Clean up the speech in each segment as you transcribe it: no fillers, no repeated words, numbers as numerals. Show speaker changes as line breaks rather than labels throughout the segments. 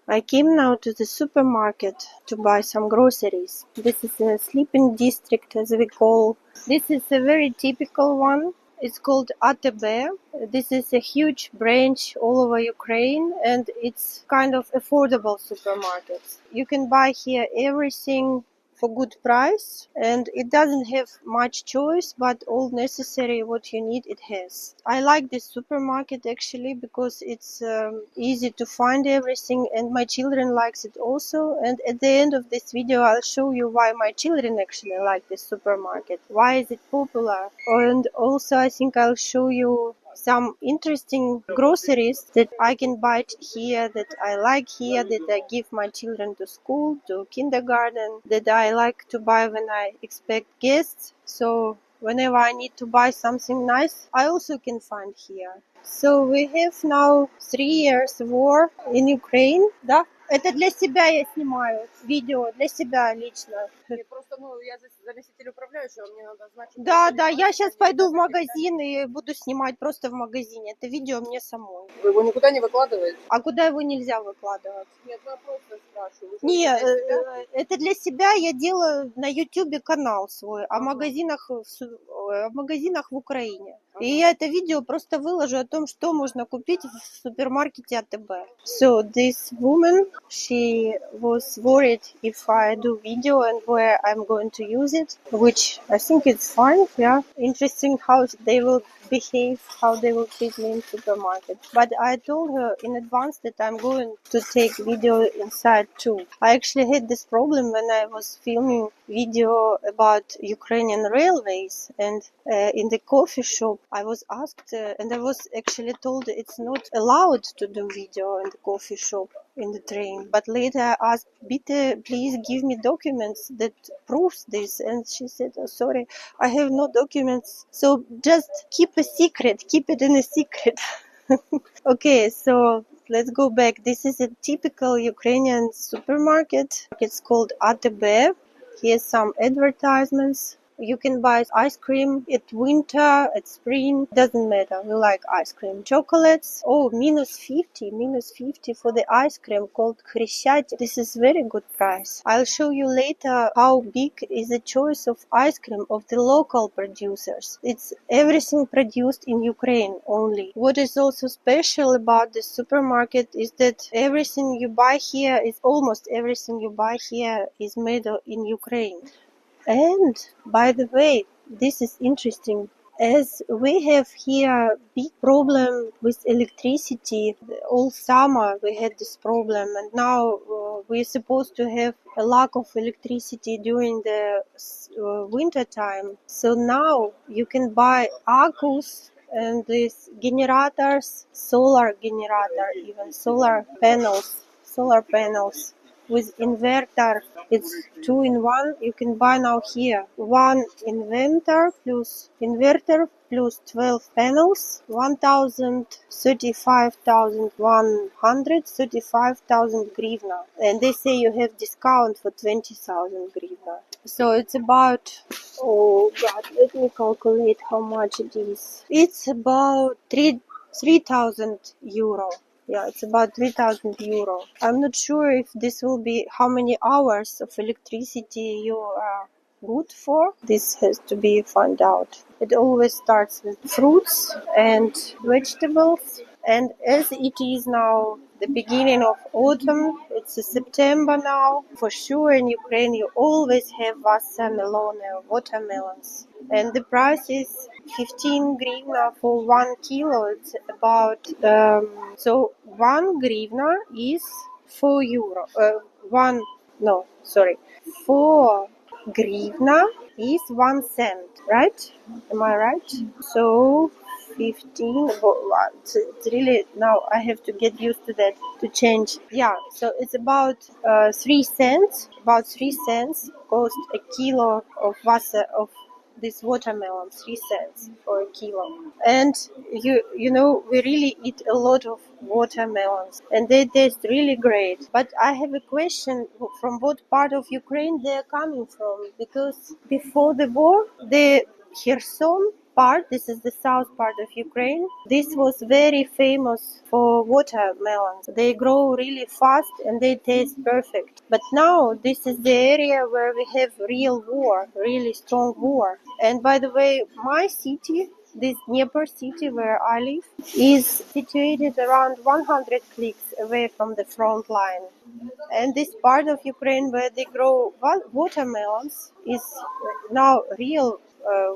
I came now to the supermarket to buy some groceries. This is a sleeping district, as we call. This is a very typical one. It's called ATB. This is a huge branch all over Ukraine, and it's kind of affordable supermarket. You can buy here everything for good price, and it doesn't have much choice, but all necessary what you need it has. I like this supermarket actually because it's easy to find everything, and my children likes it also. And at the end of this video I'll show you why my children actually like this supermarket, why is it popular, and also I think I'll show you some interesting groceries that I can buy here, that I like here, that I give my children to school, to kindergarten, that I like to buy when I expect guests. So whenever I need to buy something nice, I also can find here. So we have now 3 years war in Ukraine, да? Это для себя я снимаю видео, для себя лично.
Просто, я заместитель управляющего, мне надо знать.
Да, я сейчас пойду в магазин и буду снимать просто в магазине. Это видео мне самой.
Вы его никуда не выкладываете?
А куда его нельзя выкладывать?
Нет, я просто спрашиваю.
Нет, это для себя я делаю на YouTube канал свой, о магазинах в Украине. И я это видео просто выложу о том, что можно купить в супермаркете АТБ. So this woman, she was worried if I do video and where I'm going to use it, which I think it's fine, yeah. Interesting how they will behave, how they will treat me in supermarket. But I told her in advance that I'm going to take video inside too. I actually had this problem when I was filming video about Ukrainian railways, and in the coffee shop I was asked and I was actually told it's not allowed to do video in the coffee shop in the train. But later I asked, Bitte, please give me documents that proves this, and she said, oh, sorry, I have no documents, so just keep a secret, keep it in a secret. Okay, so let's go back. This is a typical Ukrainian supermarket. It's called ATB. Here's some advertisements. You can buy ice cream at winter, at spring, doesn't matter. We like ice cream. Chocolates, minus 50 for the ice cream called Хрещатик. This is very good price. I'll show you later how big is the choice of ice cream of the local producers. It's everything produced in Ukraine only. What is also special about the supermarket is that everything you buy here almost everything you buy here is made in Ukraine. And by the way, this is interesting. As we have here big problem with electricity, all summer we had this problem, and now we're supposed to have a lack of electricity during the winter time. So now you can buy accus and these generators, solar generator, even solar panels with inverter. It's 2-in-1. You can buy now here one inverter plus 12 panels, 35,135,000 grivna, and they say you have discount for 20,000 grivna. So it's about, let me calculate how much it is. It's about 3,000 euro. Yeah, it's about 3,000 euro. I'm not sure if this will be how many hours of electricity you are good for. This has to be found out. It always starts with fruits and vegetables. And as it is now the beginning of autumn, it's September now, for sure in Ukraine you always have watermelons. And the price is 15 hryvnia for 1 kilo. It's about, 1 hryvnia is 4 euro. 4 hryvnia is 1 cent, right? Am I right? So 15, it's really, now I have to get used to that, to change. Yeah, so it's about 3 cents. About 3 cents cost a kilo of this watermelon, 3 cents for a kilo. And you know, we really eat a lot of watermelons and they taste really great. But I have a question, from what part of Ukraine they are coming from, because before the war, the Kherson part, this is the south part of Ukraine. This was very famous for watermelons. They grow really fast and they taste perfect. But now this is the area where we have real war, really strong war. And by the way, my city, this Dnieper city where I live, is situated around 100 clicks away from the front line. And this part of Ukraine where they grow watermelons is now real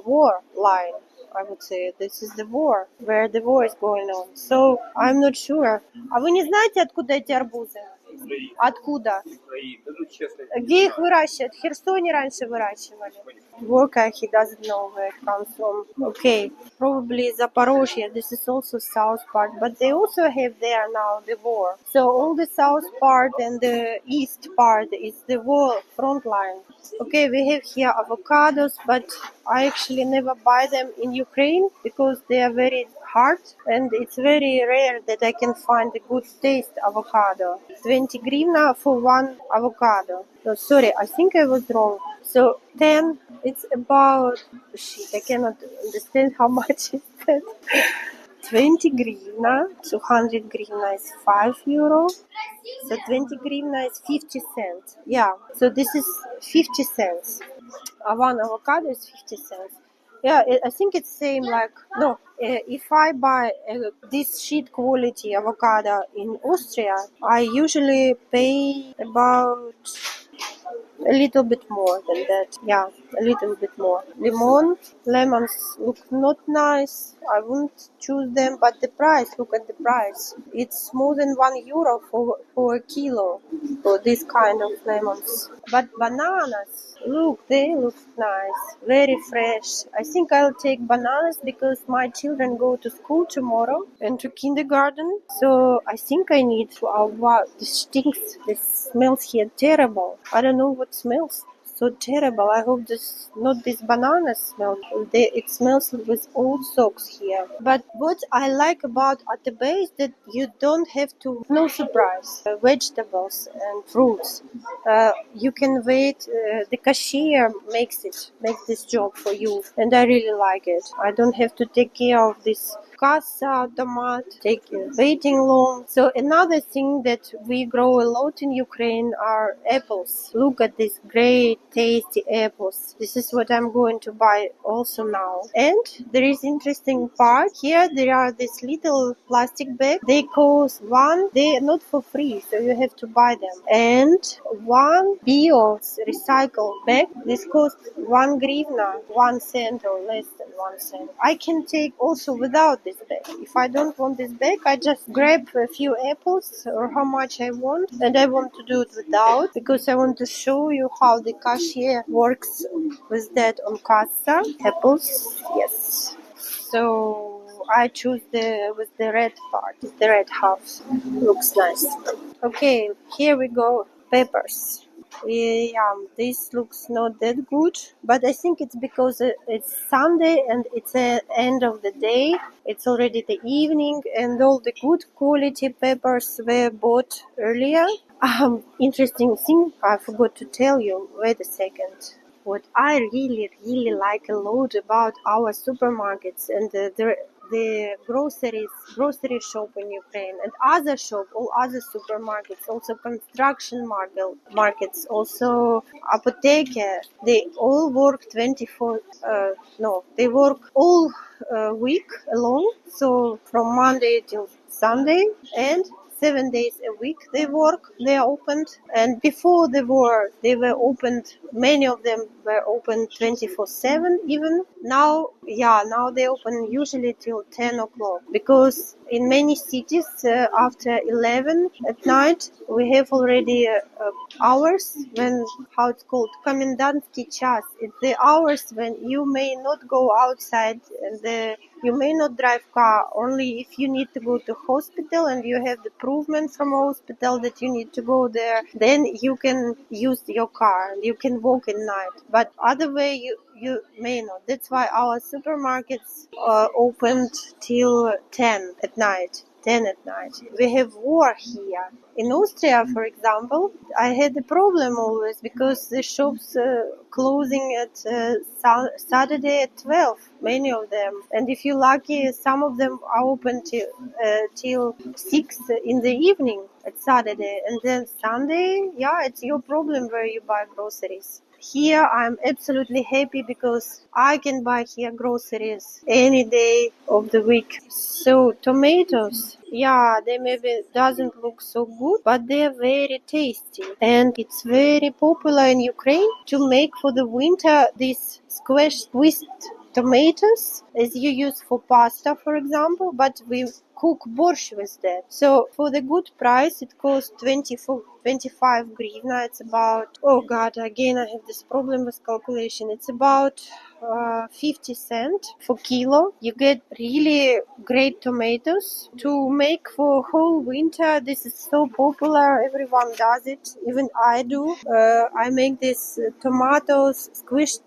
war line. I would say this is the war, where the war is going on. So I'm not sure. А вы не знаете, откуда эти арбузы? Откуда? Где их выращивают? В Херсоне раньше выращивали. Worker, he doesn't know where it comes from. Okay, probably Zaporozhye. This is also south part, but they also have there now the war. So all the south part and the east part is the war front line. Okay, we have here avocados, but I actually never buy them in Ukraine because they are very hard and it's very rare that I can find a good taste avocado. 20 hryvnia for one avocado. Oh, sorry, I think I was wrong. So 10, it's about, shit, I cannot understand how much is that. 20 hryvnia, 200 hryvnia is 5 euro. So 20 hryvnia is 50 cents. Yeah, so this is 50 cents. One avocado is 50 cents. Yeah, I think it's same like, no, if I buy this sheet quality avocado in Austria, I usually pay about a little bit more than that. Yeah, a little bit more. Lemons look not nice. I wouldn't choose them, but the price, look at the price. It's more than €1 for a kilo for this kind of lemons. But bananas, look, they look nice, very fresh. I think I'll take bananas because my children go to school tomorrow and to kindergarten. So I think I need, wow, this stinks, this smells here terrible. I don't know what smells so terrible. I hope this not this banana smell. It smells with old socks here. But what I like about ATB is that you don't have to, no surprise, vegetables and fruits. You can wait. The cashier makes this job for you, and I really like it. I don't have to take care of this kassa tomat, waiting long. So another thing that we grow a lot in Ukraine are apples. Look at these great tasty apples. This is what I'm going to buy also now. And there is interesting part here. There are these little plastic bags. They cost they're not for free, so you have to buy them. And one bio recycled bag, this costs 1 hryvnia, 1 cent or less than 1 cent. I can take also without this bag. If I don't want this bag, I just grab a few apples or how much I want, and I want to do it without because I want to show you how the cashier works with that on kassa. Apples, yes. So I choose with the red part, the red half. Looks nice. Okay, here we go. Peppers. Yeah, this looks not that good, but I think it's because it's Sunday and it's the end of the day. It's already the evening and all the good quality peppers were bought earlier. Interesting thing, I forgot to tell you. Wait a second. What I really, really like a lot about our supermarkets and the grocery shop in Ukraine and all other supermarkets, also construction markets, also apotheke, they all work 24, they work all week long, so from Monday till Sunday, and 7 days a week they work. They are opened, and before the war they were opened. Many of them were open 24/7 even. Now they open usually till 10 o'clock because in many cities after 11 at night we have already hours when, how it's called, комендантский час. It's the hours when you may not go outside and you may not drive car, only if you need to go to hospital and you have the proof from hospital that you need to go there, then you can use your car and you can walk at night. But other way you may not. That's why our supermarkets are opened till 10 at night. 10 at night. We have war here. In Austria, for example, I had a problem always because the shops closing at Saturday at 12, many of them. And if you're lucky, some of them are open till 6 in the evening at Saturday. And then Sunday, yeah, it's your problem where you buy groceries. Here I'm absolutely happy because I can buy here groceries any day of the week. So tomatoes, yeah, they maybe doesn't look so good, but they're very tasty. And it's very popular in Ukraine to make for the winter these squished tomatoes as you use for pasta, for example, but we cook borscht with that. So for the good price, it costs 25 grivna. It's about, oh God, again, I have this problem with calculation. It's about 50 cents for kilo. You get really great tomatoes to make for whole winter. This is so popular. Everyone does it. Even I do. I make these tomatoes, squeezed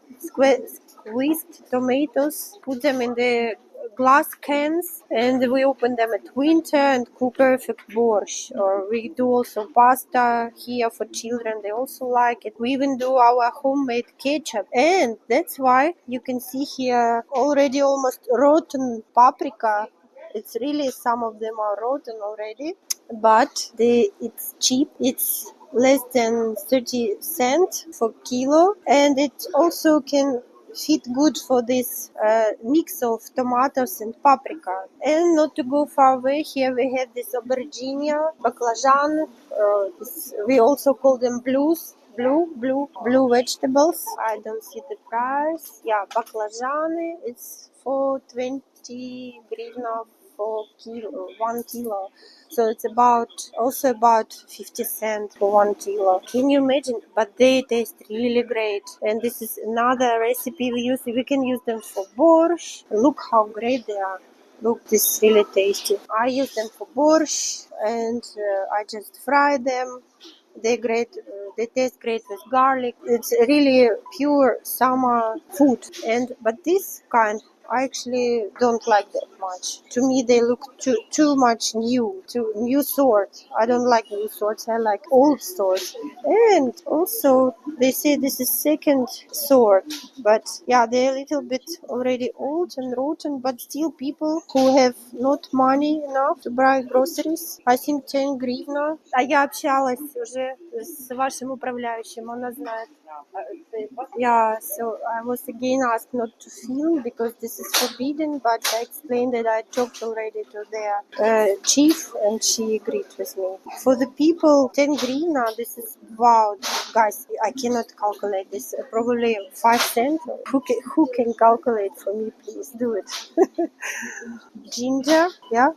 tomatoes, put them in the glass cans, and we open them at winter and cook perfect borscht. Or we do also pasta here for children. They also like it. We even do our homemade ketchup. And that's why you can see here already almost rotten paprika. It's really, some of them are rotten already, but it's cheap. It's less than 30 cents for kilo, and it also can fit good for this mix of tomatoes and paprika. And not to go far away, here we have this aubergine, baclajan. We also call them blue vegetables. I don't see the price. Yeah, baclajan. It's for 20 grivna for 1 kilo. So it's also about 50 cents for 1 kilo. Can you imagine? But they taste really great. And this is another recipe we use. We can use them for borscht. Look how great they are. Look, this is really tasty. I use them for borscht, and I just fry them. They're great. They taste great with garlic. It's really pure summer food. But this kind, I actually don't like that much. To me, they look too much new sort. I don't like new sorts. I like old sorts. And also, they say this is second sort. But yeah, they're a little bit already old and rotten. But still, people who have not money enough to buy groceries, I think 10 гривна. А я общалась уже с вашим управляющим, она знает. Yeah, so I was again asked not to film because this is forbidden, but I explained that I talked already to their chief and she agreed with me. For the people, 10 grivna, this is, wow, guys, I cannot calculate this. Probably 5 cents. Who can calculate for me, please do it. Ginger, yeah,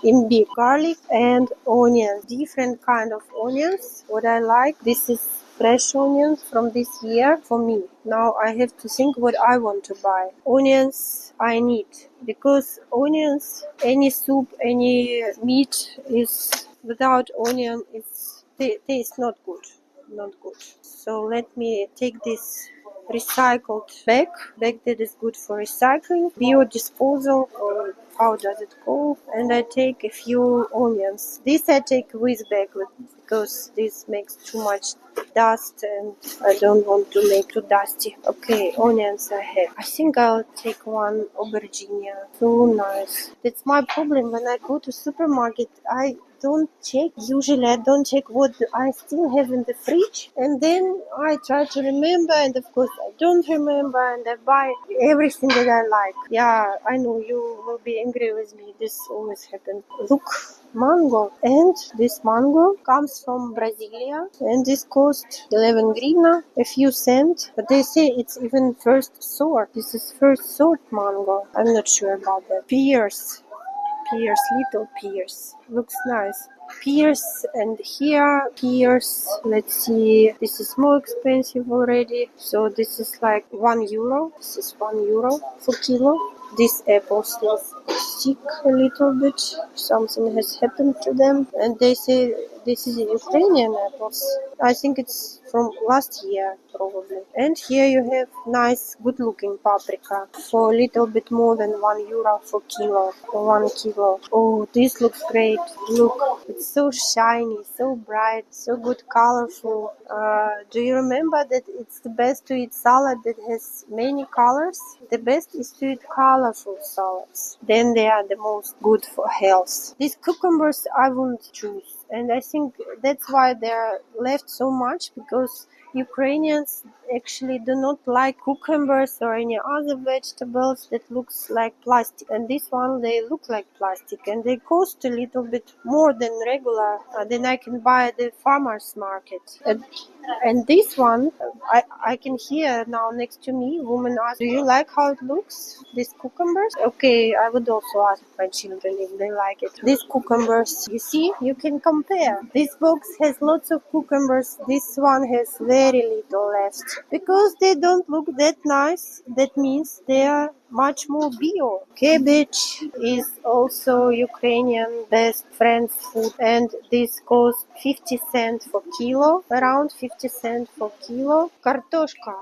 imbi, garlic and onions, different kind of onions. What I like, this is fresh onions from this year for me. Now I have to think what I want to buy. Onions I need, because onions, any soup, any meat is without onion, it's tastes not good. Not good. So let me take this recycled bag that is good for recycling, biodisposal, or how does it go? And I take a few onions. This I take with bag because this makes too much dust and I don't want to make too dusty. Okay, onions I have. I think I'll take one aubergine. So nice. That's my problem when I go to supermarket. I don't check. Usually I don't check what I still have in the fridge, and then I try to remember, and of course I don't remember, and I buy everything that I like. Yeah, I know you will be angry with me. This always happens. Look, mango, and this mango comes from Brasilia, and this costs 11 grivna, a few cents, but they say it's even first sort. This is first sort mango. I'm not sure about that. Pears, little pears. Looks nice. Pears, and here pears, let's see, this is more expensive already. So this is like €1. This is €1 for kilo. These apples look sick a little bit. Something has happened to them. And they say this is Ukrainian apples. I think it's from last year, probably. And here you have nice, good-looking paprika for a little bit more than €1 for kilo. For 1 kilo. Oh, this looks great. Look, it's so shiny, so bright, so good, colorful. Do you remember that it's the best to eat salad that has many colors? The best is to eat colorful salads. Then they are the most good for health. These cucumbers I wouldn't choose. And I think that's why they're left so much, because Ukrainians actually do not like cucumbers or any other vegetables that looks like plastic. And this one, they look like plastic, and they cost a little bit more than regular than I can buy at the farmer's market. And this one, I can hear now next to me, woman ask, do you like how it looks, these cucumbers? Okay, I would also ask my children if they like it. These cucumbers, you see, you can compare. This box has lots of cucumbers. This one has very little left. Because they don't look that nice, that means they are much more bio. Cabbage is also Ukrainian best friend's food, and this costs 50 cents for kilo, around 50 cents for kilo. Kartoshka.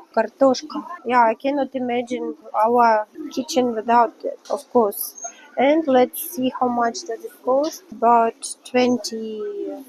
Yeah, I cannot imagine our kitchen without it, of course. And let's see how much does it cost. About 20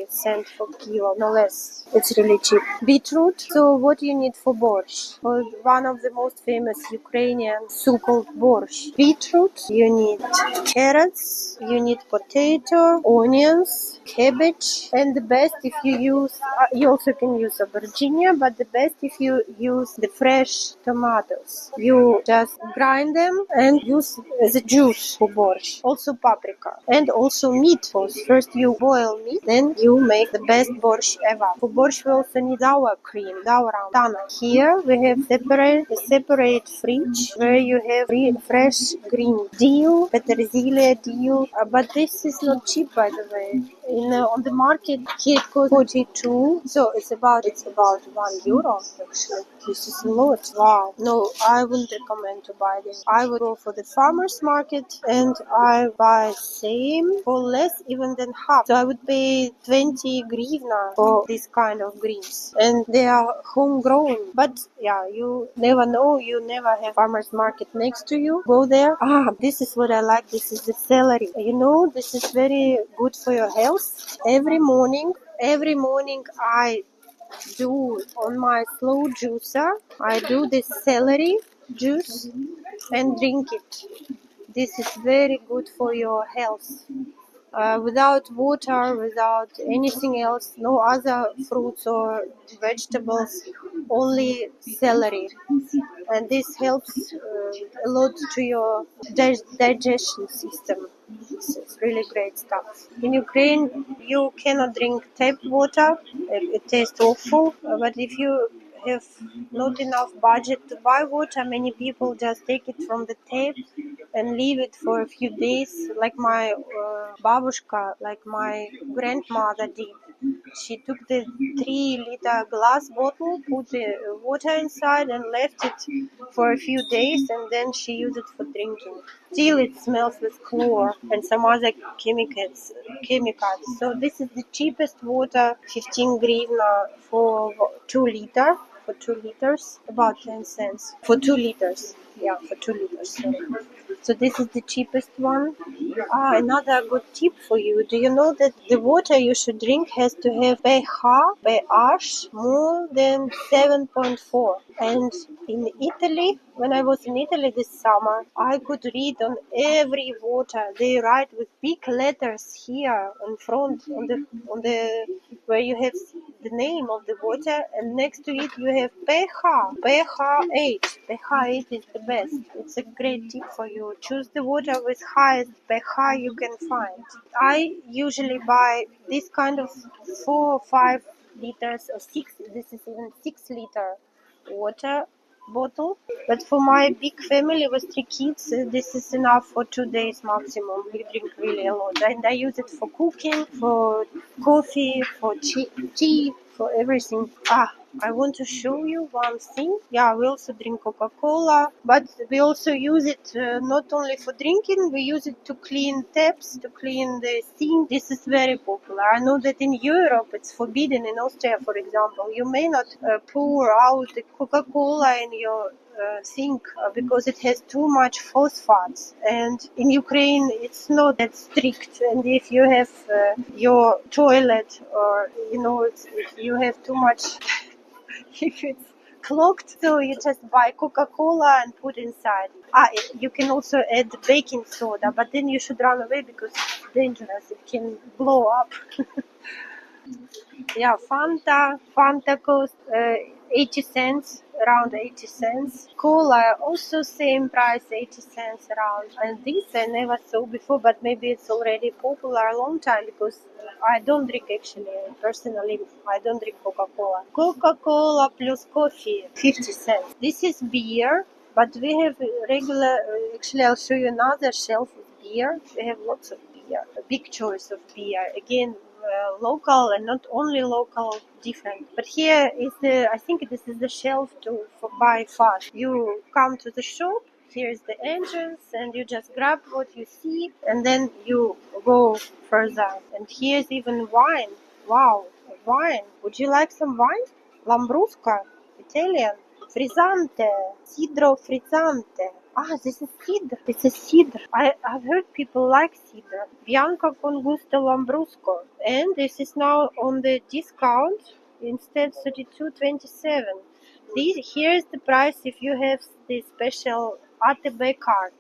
cents for kilo, no less. It's really cheap. Beetroot. So what you need for borscht? For one of the most famous Ukrainian soup called borscht. Beetroot. You need carrots. You need potato, onions, cabbage, and the best if you use. You also can use aubergine, but the best if you use the fresh tomatoes. You just grind them and use as a juice for borscht. Also paprika and also meat. First you boil meat, then you make the best borscht ever. For borscht we also need sour cream, tana. Here we have a separate fridge where you have fresh green dill, petersilia, dill. But this is not cheap, by the way. On the market here it costs 42, so it's about €1 actually. This is a lot. Wow. No, I wouldn't recommend to buy this. I would go for the farmer's market and I buy same for less even than half. So I would pay 20 grivna for this kind of greens. And they are homegrown. But yeah, you never know. You never have farmer's market next to you. Go there. This is what I like. This is the celery. You know, this is very good for your health. Every morning I do on my slow juicer, I do this celery juice and drink it. This is very good for your health. Without water, without anything else, no other fruits or vegetables, only celery. And this helps a lot to your digestion system. This is really great stuff. In Ukraine, you cannot drink tap water. It tastes awful. But if you have not enough budget to buy water, many people just take it from the tap and leave it for a few days, like my babushka, like my grandmother did. She took the 3-liter glass bottle, put the water inside and left it for a few days, and then she used it for drinking. Still it smells with chlor and some other chemicals. So this is the cheapest water, 15 grivna for 2 liters, about 10 cents. For 2 liters. Yeah, for 2 liters. So this is the cheapest one. Another good tip for you. Do you know that the water you should drink has to have pH more than 7.4? And in Italy, when I was in Italy this summer, I could read on every water. They write with big letters here on front, on the where you have the name of the water, and next to it you have pH 8. pH 8 is the best. It's a great tip for you. Choose the water with highest pH you can find. I usually buy this kind of 4 or 5 liters or 6. This is even 6-liter water bottle. But for my big family with 3 kids, this is enough for 2 days maximum. We drink really a lot. And I use it for cooking, for coffee, for tea, for everything. I want to show you one thing. Yeah, we also drink Coca-Cola, but we also use it not only for drinking, we use it to clean taps, to clean the sink. This is very popular. I know that in Europe it's forbidden. In Austria, for example, you may not pour out the Coca-Cola in your sink because it has too much phosphates, and in Ukraine it's not that strict. And if you have your toilet, or if you have too much if it's clogged, so you just buy Coca-Cola and put inside. You can also add baking soda, but then you should run away because it's dangerous. It can blow up. Yeah, Fanta cost 80 cents, around 80 cents. Cola also same price, 80 cents around. And this I never saw before, but maybe it's already popular a long time because I don't drink actually, personally, I don't drink Coca-Cola. Coca-Cola plus coffee, 50 cents. This is beer, but we have regular, actually I'll show you another shelf of beer. We have lots of beer, a big choice of beer. Again, local and not only local, different. But here is I think this is the shelf for buy fast. You come to the shop, here is the entrance, and you just grab what you see, and then you go further. And here's even wine. Wow, wine. Would you like some wine? Lambrusco, Italian. Frizzante, Sidro Frizzante. This is cider. It's a cider. I've heard people like cider. Bianca con gusto Lambrusco. And this is now on the discount, instead 32.27. Here's the price if you have the special ATB card.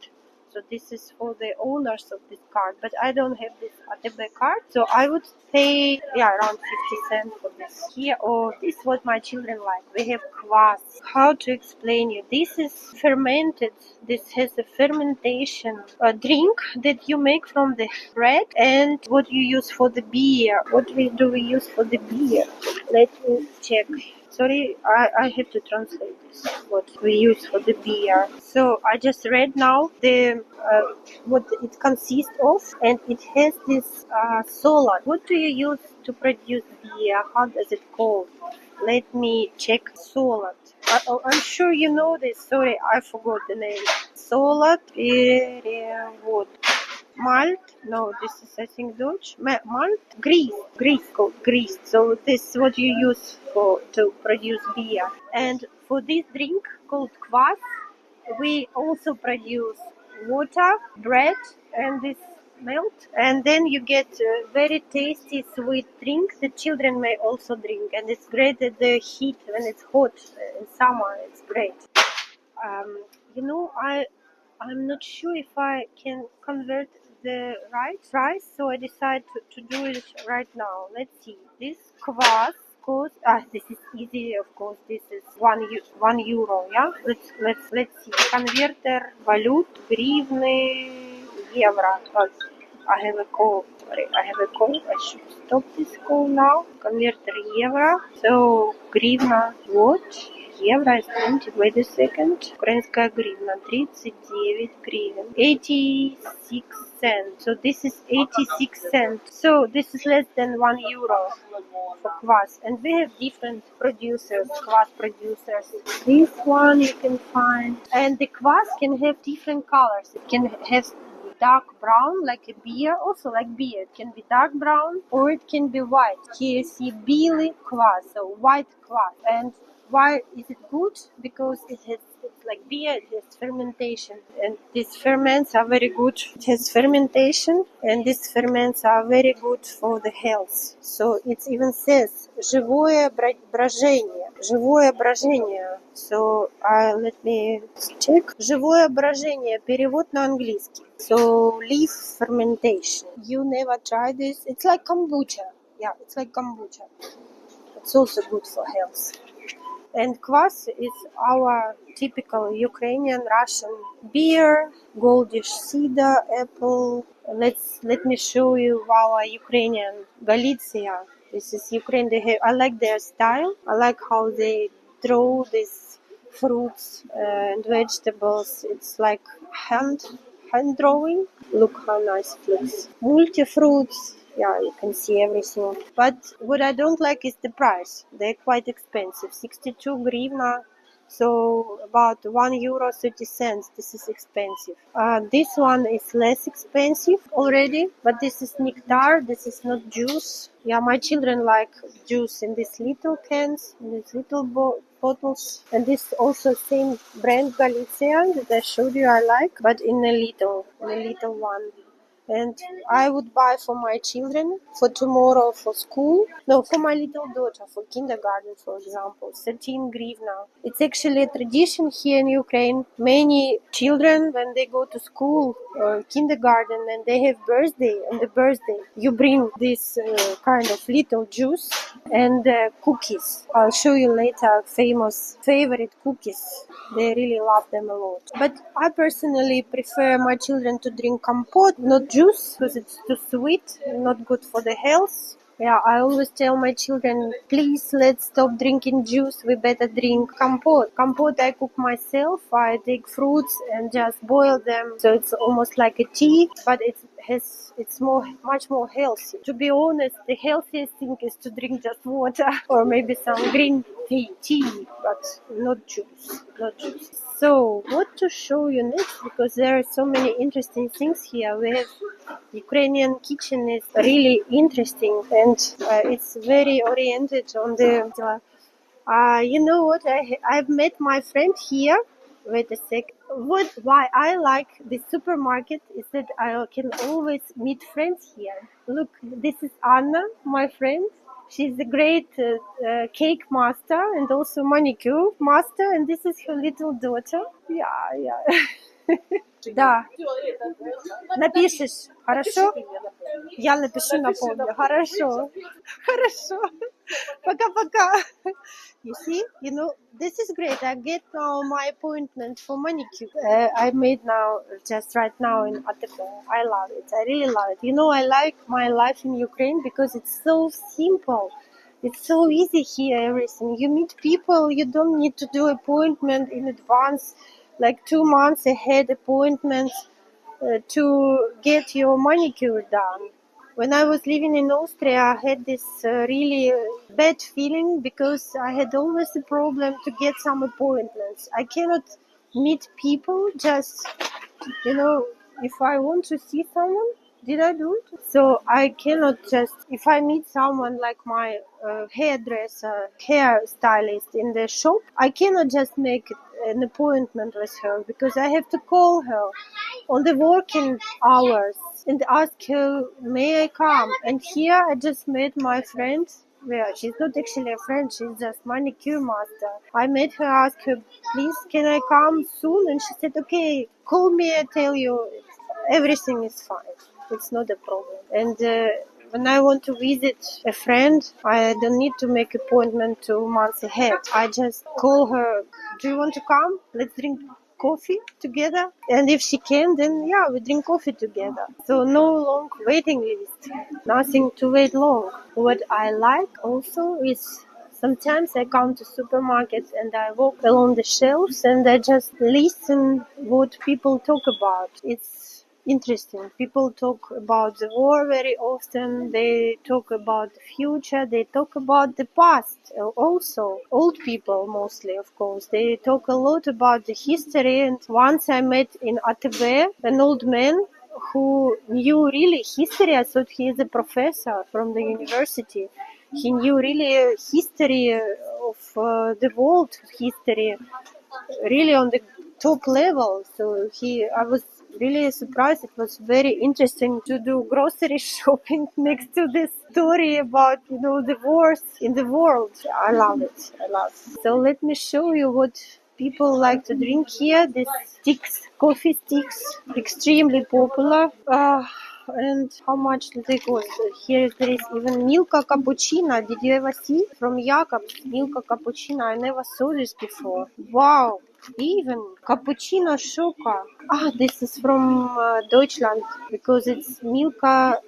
So this is for the owners of this card, but I don't have this ATB card, so I would pay around 50 cents for this. Here, this is what my children like. We have kvass. How to explain you? This is fermented. This has a fermentation drink that you make from the bread, and what you use for the beer. What do we use for the beer? Let me check. Sorry, I have to translate this, what we use for the beer. So I just read now what it consists of, and it has this solid. What do you use to produce beer? How does it called? Let me check. Solid. I'm sure you know this. Sorry, I forgot the name. Solid перевод. Malt, no, this is I think Dutch. Malt, grease called grease. So this is what you use to produce beer. And for this drink called kvass, we also produce water, bread, and this melt. And then you get a very tasty sweet drink that children may also drink. And it's great at the heat when it's hot in summer. It's great. I'm not sure if I can convert the right price, so I decide to do it right now. Let's see. This kvass cost. This is easy, of course. This is one euro. Yeah. Let's see. Converter valut гривны евро. I have a call. Sorry, I have a call. I should stop this call now. Converter евро. So гривна what? Евро is 20, wait a second. Украинская гривна 39 гривен. 86 cents. So this is 86 cents. So this is less than 1 euro for kvass. And we have different producers, kvass producers. This one you can find. And the kvass can have different colors. It can have dark brown like a beer, also like beer. It can be dark brown or it can be white. Here you see белый kvass, so white kvass. And why is it good? Because it's like beer, it has fermentation. And these ferments are very good. It has fermentation and these ferments are very good for the health. So it even says живое брожение. Живое брожение. So let me check. Живое брожение. Перевод на английский. So leaf fermentation. You never tried this? It's like kombucha. Yeah, it's like kombucha. It's also good for health. And kvass is our typical Ukrainian, Russian beer, goldish cider, apple. Let me show you our Ukrainian Galicia. This is Ukraine. I like their style. I like how they draw these fruits and vegetables. It's like hand drawing. Look how nice it looks. Multi fruits. Yeah, you can see everything. But what I don't like is the price. They're quite expensive. 62 grivna. So about €1.30. This is expensive. This one is less expensive already, but this is nectar. This is not juice. Yeah, my children like juice in these little cans, in these little bottles. And this also same brand Galician that I showed you I like, but in a little one. And I would buy for my children for tomorrow for school. No, for my little daughter for kindergarten, for example, 13 grivna. It's actually a tradition here in Ukraine. Many children, when they go to school or kindergarten and they have birthday, on the birthday, you bring this kind of little juice and cookies. I'll show you later famous favorite cookies. They really love them a lot. But I personally prefer my children to drink compote, not juice, because it's too sweet, not good for the health. Yeah, I always tell my children, please let's stop drinking juice. We better drink compote. Compote I cook myself. I take fruits and just boil them, so it's almost like a tea, but it's much more healthy. To be honest, the healthiest thing is to drink just water or maybe some green tea, but not juice, not juice. So what to show you next? Because there are so many interesting things here. We have Ukrainian kitchen is really interesting and it's very oriented on the. You know what? I've met my friend here. Wait a sec. Why I like the supermarket is that I can always meet friends here. Look, this is Anna, my friend. She's a great cake master and also manicure master, and this is her little daughter. Yeah, yeah. Да. Напишешь, хорошо? Я напишу, напомню. Хорошо. Хорошо. Пока-пока. You see, this is great. I get now my appointment for manicure. I made now, just right now in Atepel. I love it. I really love it. I like my life in Ukraine because it's so simple. It's so easy here, everything. You meet people, you don't need to do appointment in advance, like 2 months ahead appointments to get your manicure done. When I was living in Austria, I had this really bad feeling because I had always a problem to get some appointments. I cannot meet people just, if I want to see someone, did I do it? So I cannot just, if I meet someone like my hairdresser, hair stylist in the shop, I cannot just make an appointment with her because I have to call her on the working hours and ask her, may I come? And here I just met my friend. Well, she's not actually a friend, she's just manicure master. I met her, asked her, please, can I come soon? And she said, okay, call me, I tell you, everything is fine. It's not a problem. And when I want to visit a friend, I don't need to make appointment 2 months ahead. I just call her, do you want to come? Let's drink coffee together. And if she can, then yeah, we drink coffee together. So no long waiting list, nothing to wait long. What I like also is sometimes I come to supermarkets and I walk along the shelves and I just listen what people talk about. It's interesting. People talk about the war very often. They talk about the future. They talk about the past also. Old people mostly, of course. They talk a lot about the history. And once I met in ATB an old man who knew really history. I thought he is a professor from the university. He knew really history of the world history, really on the top level. So I was really surprised. It was very interesting to do grocery shopping next to this story about, the wars in the world. I love it. I love it. So let me show you what people like to drink here. These sticks, coffee sticks, extremely popular. And how much do they cost? Here there is even Milka cappuccino. Did you ever see? From Jacobs, Milka cappuccino. I never saw this before. Wow. Even cappuccino shoka. This is from Deutschland because it's Milka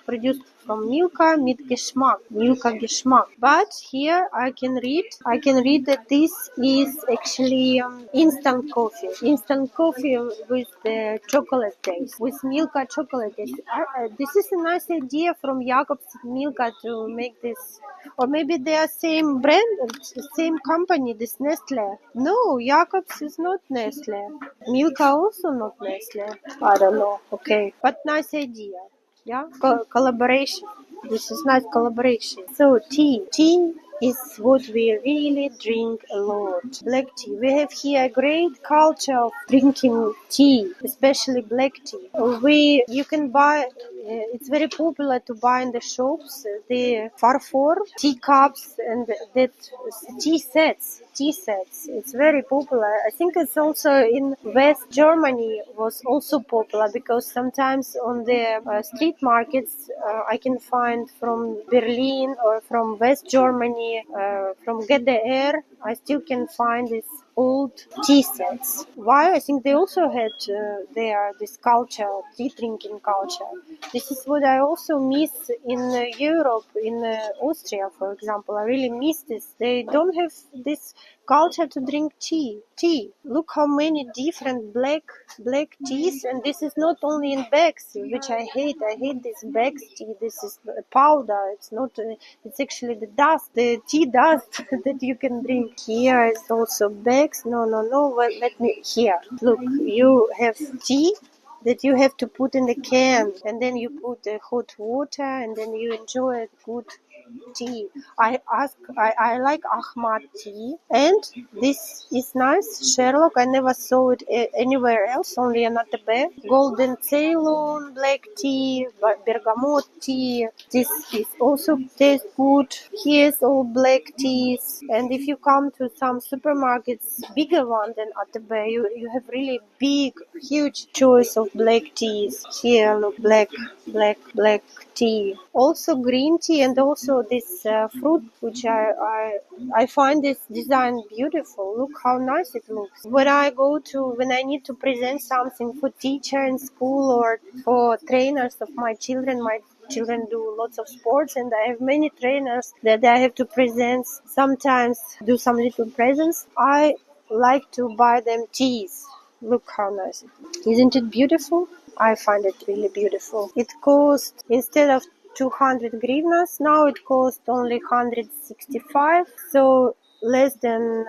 produced from Milka mit Geschmack, Milka Geschmack. But here I can read that this is actually instant coffee with the chocolate taste, with Milka chocolate taste. This is a nice idea from Jacob's Milka to make this. Or maybe they are same brand, same company, this Nestle. No, Jacobs is not Nestle. Milka also not Nestle. I don't know. Okay. But nice idea. Yeah? Collaboration. This is nice collaboration. So tea. Tea is what we really drink a lot. Black tea. We have here a great culture of drinking tea, especially black tea. You can buy, it's very popular to buy in the shops the farfor teacups and that tea sets. It's very popular. I think it's also in West Germany was also popular because sometimes on the street markets I can find from Berlin or from West Germany, from GDR, I still can find this old tea sets. Why? I think they also had this culture, tea drinking culture. This is what I also miss in Europe, in Austria, for example. I really miss this. They don't have this culture to drink tea. Look how many different black teas, and this is not only in bags, which I hate. I hate this bags tea. This is powder. It's not. It's actually the dust, the tea dust that you can drink. Here is also bags. No. Well, let me here. Look, you have tea that you have to put in the can, and then you put the hot water, and then you enjoy a good tea. I like Ahmad tea, and this is nice. Sherlock, I never saw it anywhere else, only in Atebe. Golden Ceylon black tea, bergamot tea. This is also tastes good. Here's all black teas, and if you come to some supermarkets, bigger one than Atebe, you have really big, huge choice of black teas. Here, look, black tea. Also green tea, and also this fruit, which I find this design beautiful. Look how nice it looks. When I need to present something for teacher in school or for trainers of my children do lots of sports, and I have many trainers that I have to present, sometimes do some little presents. I like to buy them teas. Look how nice. Isn't it beautiful? I find it really beautiful. It cost, instead of 200 hryvnias, now it costs only 165, so less than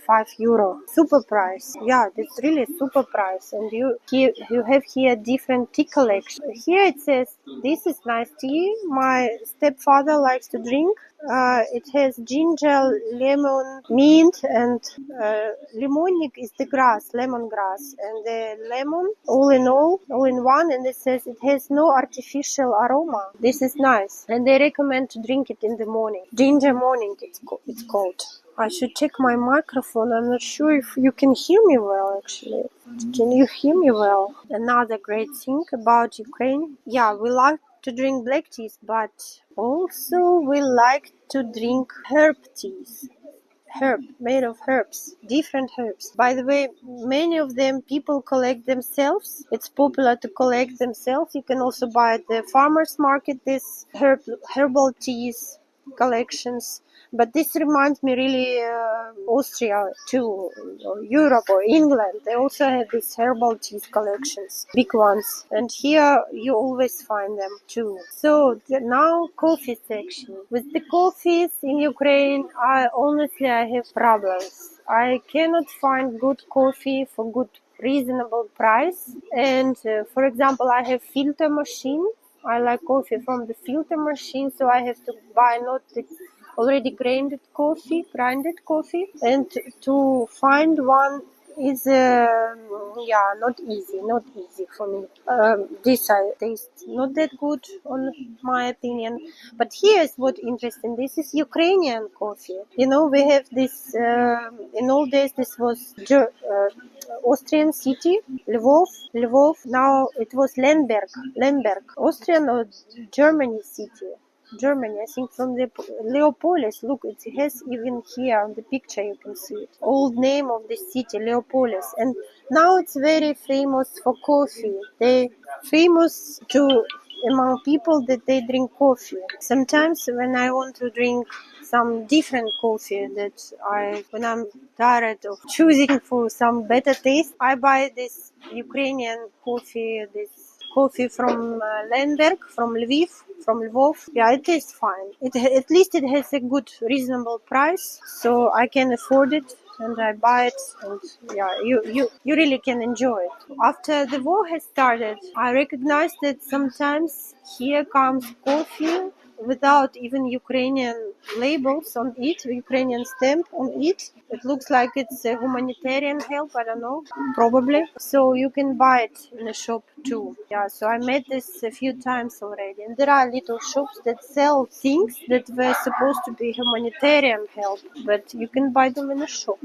€5. Super price. Yeah, that's really super price. And you have here different tea collection. Here it says, this is nice tea. My stepfather likes to drink. It has ginger, lemon, mint, and lemonic is the lemongrass, and the lemon, all in one. And it says it has no artificial aroma. This is nice, and they recommend to drink it in the morning. Ginger morning, it's called. I should check my microphone. I'm not sure if you can hear me well, actually. Can you hear me well? Another great thing about Ukraine. Yeah, we like to drink black teas, but also we like to drink herb teas. Made of herbs, different herbs. By the way, many of them people collect themselves. It's popular to collect themselves. You can also buy at the farmers market this herbal teas collections. But this reminds me really Austria too, or Europe or England. They also have these herbal teas collections, big ones. And here you always find them too. So now coffee section. With the coffees in Ukraine, I have problems. I cannot find good coffee for good reasonable price. And for example, I have filter machine. I like coffee from the filter machine, so I have to buy not the already grinded coffee, and to find one is not easy for me. This taste not that good on my opinion. But here's what interesting. This is Ukrainian coffee. We have this in old days. This was Austrian city, Lvov. Now it was Lemberg, Austrian or Germany city. Germany. I think from the Leopolis. Look, it has even here on the picture you can see it. Old name of the city, Leopolis. And now it's very famous for coffee. They famous to among people that they drink coffee. Sometimes when I want to drink some different coffee when I'm tired of choosing for some better taste, I buy this Ukrainian coffee, this coffee from Lemberg, from Lviv, from Lvov. Yeah, it tastes fine. At least it has a good, reasonable price, so I can afford it. And I buy it, and yeah, you really can enjoy it. After the war has started, I recognized that sometimes here comes coffee without even Ukrainian labels on it, Ukrainian stamp on it. It looks like it's a humanitarian help, I don't know, probably. So you can buy it in a shop too. Yeah, so I made this a few times already. And there are little shops that sell things that were supposed to be humanitarian help, but you can buy them in a shop.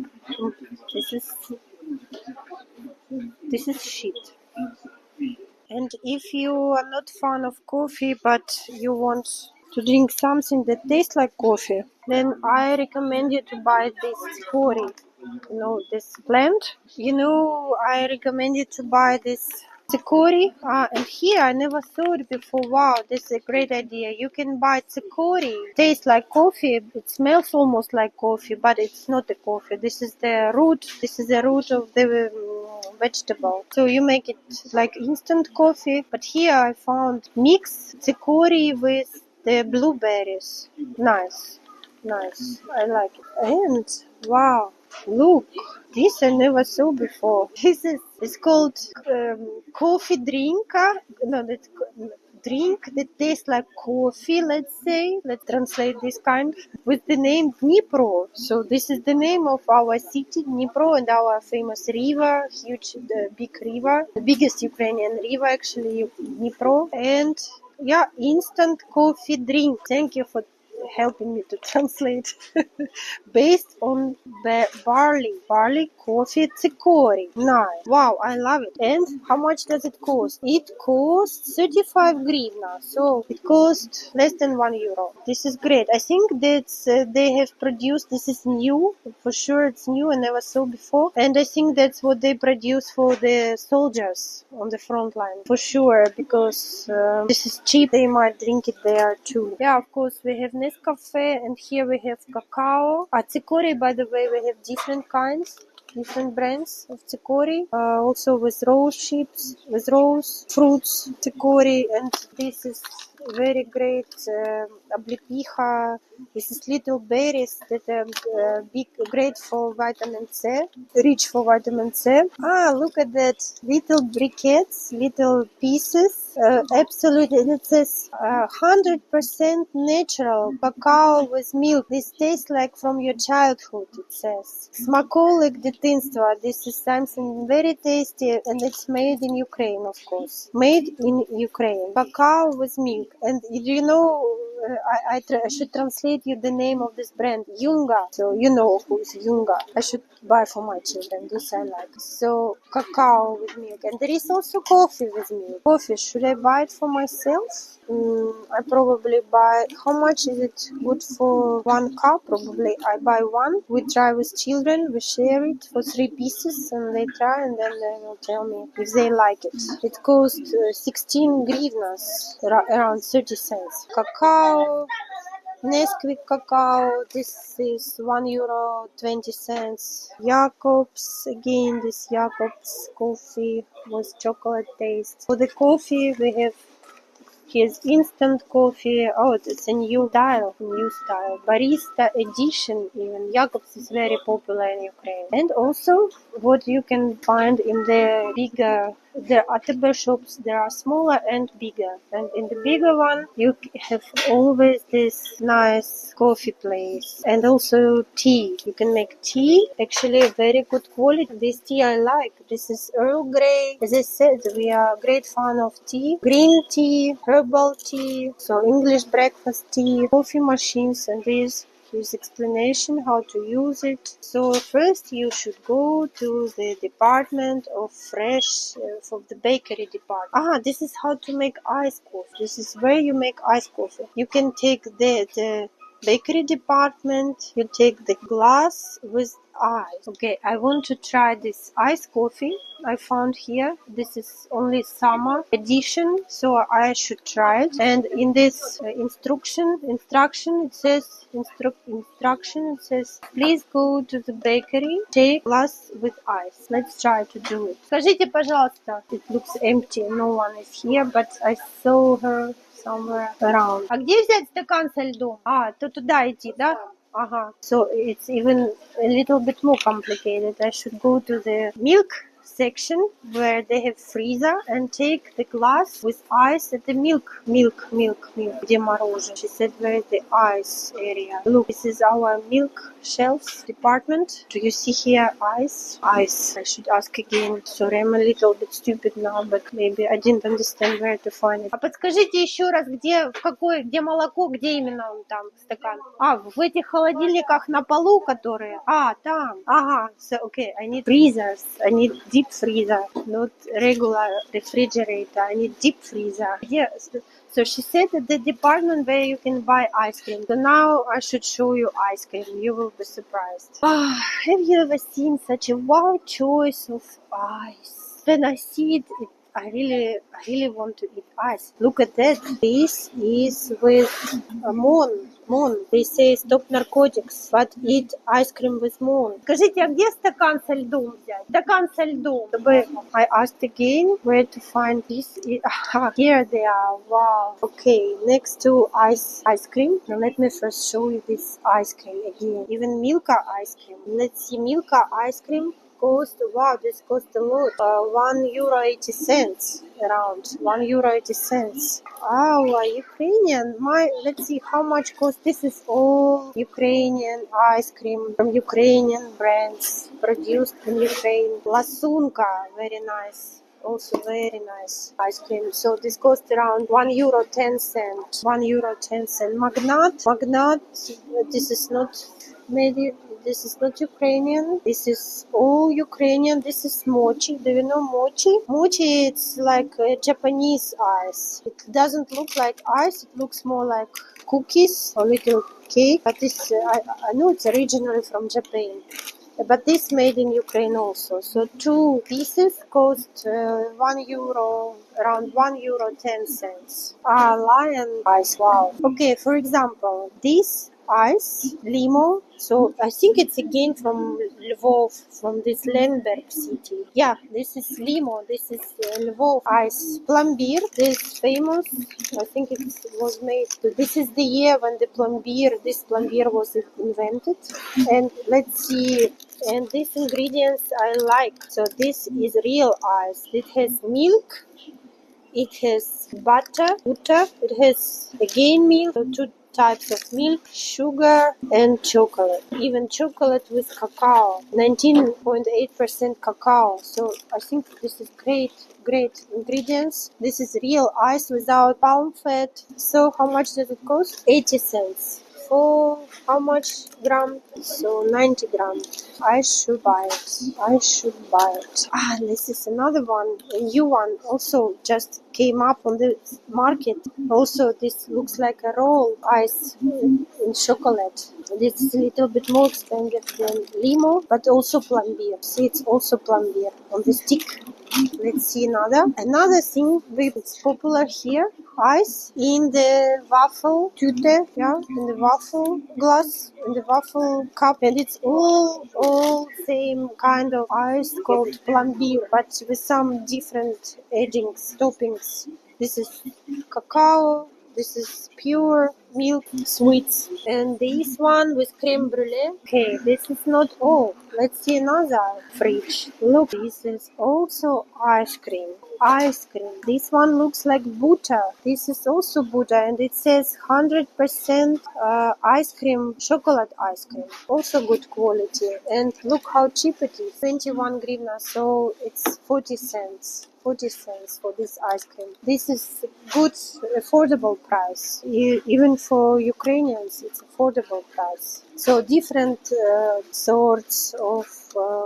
This is shit. And if you are not fan of coffee, but you want to drink something that tastes like coffee, then I recommend you to buy this cori. This plant. I recommend you to buy this Tsukori. And here I never saw it before. Wow, this is a great idea. You can buy Tsukori. Tastes like coffee. It smells almost like coffee, but it's not a coffee. This is the root. This is the root of the vegetable. So you make it like instant coffee. But here I found mix Tsukori with the blueberries. Nice. I like it. And wow, look. This I never saw before. It's called coffee drinker. No, that's drink that tastes like coffee, let's say. Let's translate this kind with the name Dnipro. So this is the name of our city, Dnipro, and our famous river, big river, the biggest Ukrainian river actually, Dnipro. And yeah, instant coffee drink. Thank you for helping me to translate. Based on barley coffee tsukori. Nice. Wow, I love it. And how much does it cost? It costs 35 hryvnia, so it costs less than €1. This is great. I think that they have produced, this is new, for sure it's new, I never saw before, and I think that's what they produce for the soldiers on the front line, for sure, because this is cheap, they might drink it there too. Yeah, of course, we have Nescafe, and here we have cacao. Tsukori, by the way, we have different kinds, different brands of tsukori, also with rose chips, with rose fruits tsukori, and this is very great облепиха. This is little berries that are great for vitamin C, rich for vitamin C. Look at that, little briquettes, little pieces. Absolutely, it says 100% natural cacao with milk. This tastes like from your childhood, it says. Smakolik дитинства. This is something very tasty, and it's made in Ukraine, of course. Made in Ukraine. Cacao with milk. And I should translate you the name of this brand, Yunga. So you know who is Yunga. I should buy for my children. This I like. So cacao with milk, and there is also coffee with milk. Coffee. Should I buy it for myself? I probably buy. How much is it good for 1 cup? Probably I buy one. We try with children. We share it for 3 pieces, and they try, and then they will tell me if they like it. It costs 16 hryvnias, around 30 cents. Cacao. Nesquik cacao, this is €1.20. Jacobs, again this Jacobs coffee with chocolate taste. For the coffee we have here's instant coffee. Oh, it's a new style. Barista edition even. Jacobs is very popular in Ukraine. And also what you can find in the bigger ATB shops, there are smaller and bigger. And in the bigger one, you have always this nice coffee place. And also tea. You can make tea. Actually, very good quality. This tea I like. This is Earl Grey. As I said, we are a great fan of tea. Green tea, herbal tea, so English breakfast tea, coffee machines, and these Here's explanation how to use it. So first you should go to the department of fresh, of the bakery department. This is how to make iced coffee. This is where you make iced coffee. You can take the bakery department, you take the glass with ice. Okay, I want to try this iced coffee I found here. This is only summer edition, so I should try it. And in this instruction it says please go to the bakery, take glass with ice. Let's try to do it. Скажите, пожалуйста. It looks empty, no one is here, but I saw her somewhere around. А где взять стакан со льдом? То туда идти, да? So it's even a little bit more complicated. I should go to the milk section where they have freezer and take the glass with ice at the milk. Где мороженое? She said where is the ice area. Look, this is our milk shelf department. Do you see here ice? Ice. I should ask again. Sorry, I'm a little bit stupid now, but maybe I didn't understand where to find it. Подскажите еще раз, где молоко, где именно он там стакан? В этих холодильниках на полу, которые? Там. So okay, I need freezers. I need deep freezer, not regular refrigerator. I need deep freezer. So she said that the department where you can buy ice cream. So now I should show you ice cream. You will be surprised. Have you ever seen such a wide choice of ice? When I see it, I really want to eat ice. Look at that. This is with Mon. They say stop narcotics, but eat ice cream with Mon. Скажите, а где стакан со льдом взять? Стакан со льдом. I asked again where to find this. Here they are. Wow. Okay, next to ice cream. Now let me first show you this ice cream again. Even Milka ice cream. Let's see, Milka ice cream. This cost a lot. €1.80 around. €1.80. Ukrainian. Let's see how much cost. This is all Ukrainian ice cream from Ukrainian brands produced in Ukraine. Lasunka, very nice. Also very nice ice cream. So this cost around €1.10. Magnat. This is not made. This is not Ukrainian. This is all Ukrainian. This is mochi. Do you know mochi? Mochi, it's like a Japanese ice. It doesn't look like ice. It looks more like cookies or little cake. But this, I know it's originally from Japan. But this made in Ukraine also. So 2 pieces cost €1, around €1.10. Lion ice, wow. Okay, for example, this ice, limo. So I think it's again from Lvov, from this Lemberg city. Yeah, this is limo. This is Lvov ice. Plombyr, this famous. I think it was made. This is the year when this plombyr was invented. And let's see. And these ingredients I like. So this is real ice. It has milk. It has butter. It has again milk. So 2 types of milk, sugar, and chocolate. Even chocolate with cacao. 19.8% cacao. So I think this is great ingredients. This is real ice without palm fat. So how much does it cost? 80 cents. For how much gram? So 90 gram. I should buy it. This is another one, a new one. Also just came up on the market. Also, this looks like a roll ice in chocolate. This is a little bit more expensive than limo, but also plombyr. See, it's also plombyr on the stick. Let's see another thing that's popular here. Ice in the waffle tute, in the waffle glass, in the waffle cup, and it's all same kind of ice called plombyr, but with some different toppings. This is cacao. This is pure milk sweets. And this one with creme brulee. Okay, this is not all. Let's see another fridge. Look, this is also ice cream. This one looks like butter. This is also butter, and it says 100% ice cream, chocolate ice cream. Also good quality. And look how cheap it is. 21 hryvnia, so it's 40 cents. 40 cents for this ice cream. This is good, affordable price. Even for Ukrainians, it's affordable price. So different sorts of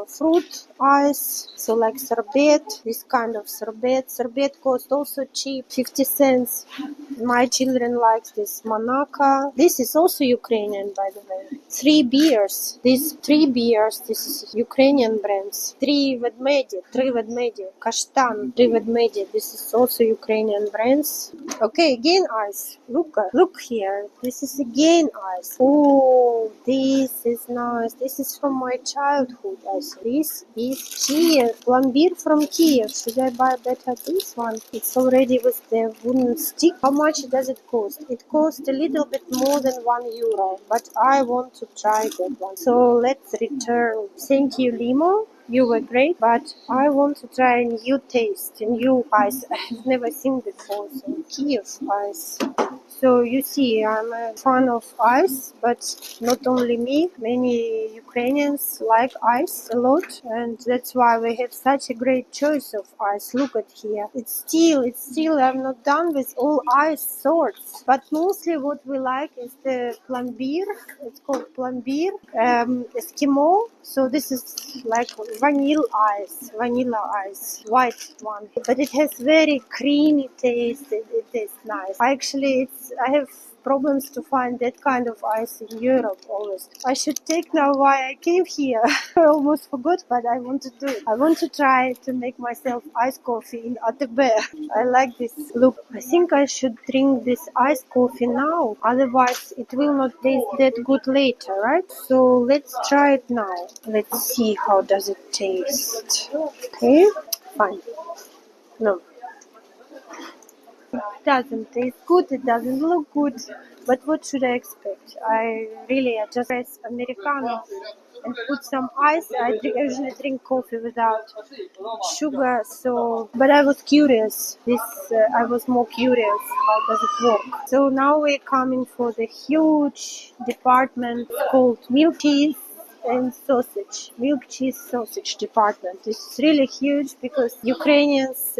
fruit ice. So like sorbet, this kind of sorbet. Sorbet cost also cheap, 50 cents. My children like this Monaco. This is also Ukrainian, by the way. Three beers. This is Ukrainian brands. Three Vedmedi, Kashtan, Three Vedmedi. This is also Ukrainian brands. Okay, again ice. Look here. This is again ice. Oh, this is nice. This is from my childhood. I see. This is Kiev. Plombyr from Kiev. Should I buy better this one? It's already with the wooden stick. How much does it cost? It costs a little bit more than €1, but I want to try that one. So let's return. Thank you, Limo. You were great, but I want to try a new taste, a new ice. I've never seen before. So Kiev ice. So you see, I'm a fan of ice, but not only me. Many Ukrainians like ice a lot, and that's why we have such a great choice of ice. Look at here. It's still. I'm not done with all ice sorts, but mostly what we like is the plombyr. It's called plombyr, Eskimo. So this is like vanilla ice, white one, but it has very creamy taste. It is nice. I have problems to find that kind of ice in Europe always. I should take now why I came here. I almost forgot, but I want to do it. I want to try to make myself iced coffee in ATB. I like this look. I think I should drink this iced coffee now, otherwise it will not taste that good later, right? So let's try it now. Let's see how does it taste. Okay, fine. No, it doesn't taste good, it doesn't look good, but what should I expect? I just press Americano and put some ice. I usually drink coffee without sugar, so, but I was curious. I was more curious, how does it work? So now we're coming for the huge department called milk cheese and sausage, milk cheese sausage department. It's really huge because Ukrainians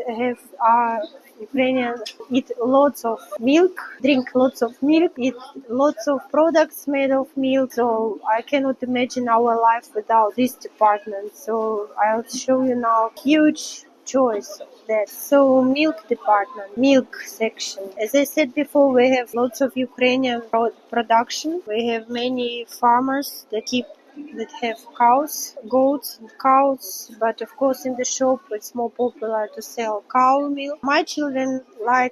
eat lots of milk, drink lots of milk, eat lots of products made of milk. So I cannot imagine our life without this department. So I'll show you now huge choice of that. So milk department, milk section. As I said before, we have lots of Ukrainian production. We have many farmers that have goats and cows, but of course in the shop it's more popular to sell cow milk. My children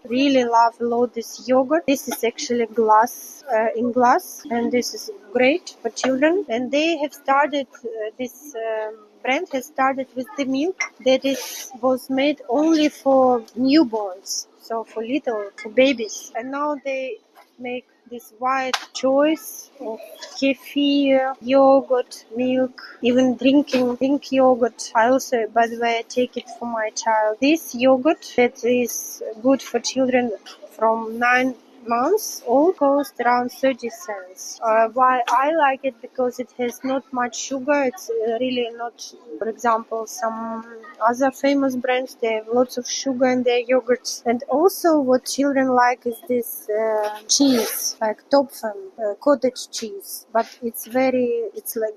really love a lot this yogurt. This is actually in glass, and this is great for children. And they have started this brand has started with the milk that was made only for newborns, so for babies, and now they make this wide choice of kefir, yogurt, milk, even drink yogurt. I also, by the way, I take it for my child. This yogurt that is good for children from 9 months old cost around 30 cents. Why I like it? Because it has not much sugar. It's really not, for example, some other famous brands, they have lots of sugar in their yogurts. And also what children like is this cheese, like Topfen, cottage cheese. But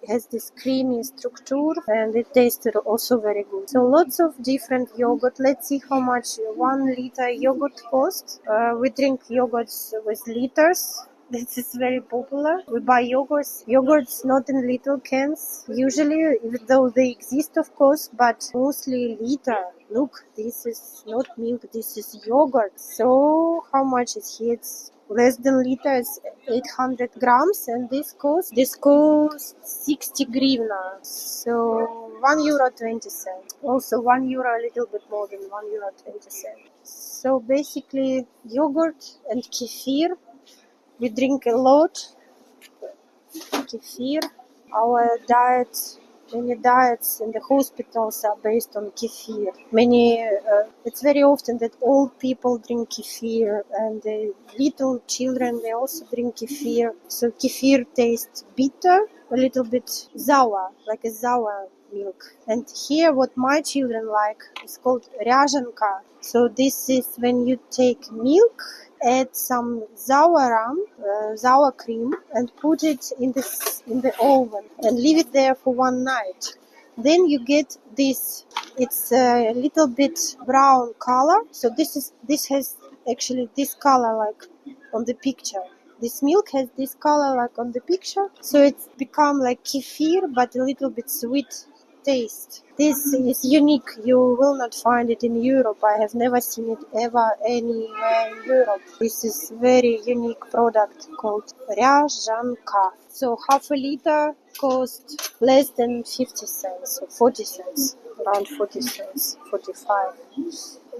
has this creamy structure, and it tastes also very good. So lots of different yogurt. Let's see how much 1 liter yogurt costs. We drink yogurts with liters. This is very popular. We buy yogurts not in little cans, usually, even though they exist, of course, but mostly liter. Look, this is not milk, this is yogurt. So how much is here? It's less than liter, it's 800 grams, and this costs 60 grivna. So €1.20. Also €1, a little bit more than €1.20. So basically yogurt and kefir. We drink a lot kefir. Many diets in the hospitals are based on kefir. It's very often that old people drink kefir, and the little children, they also drink kefir. So kefir tastes bitter, a little bit sour, like a sour milk. And here what my children like is called rязанка. So this is when you take milk add some sour cream, and put it in the oven and leave it there for one night. Then you get this. It's a little bit brown color. So this has actually this color like on the picture. This milk has this color like on the picture. So it's become like kefir, but a little bit sweet taste. This is unique. You will not find it in Europe. I have never seen it ever anywhere in Europe. This is very unique product called Ryajanka. So half a liter cost less than 50 cents or 40 cents, around 40 cents, 45.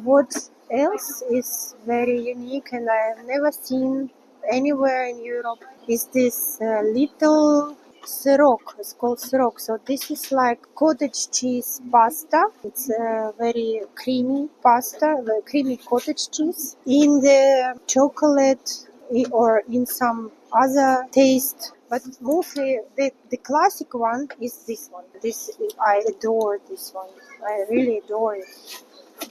What else is very unique and I have never seen anywhere in Europe is this little sirok. It's called sirok. So this is like cottage cheese pasta. It's a very creamy pasta, the creamy cottage cheese in the chocolate or in some other taste. But mostly the classic one is this one. I adore this one. I really adore it.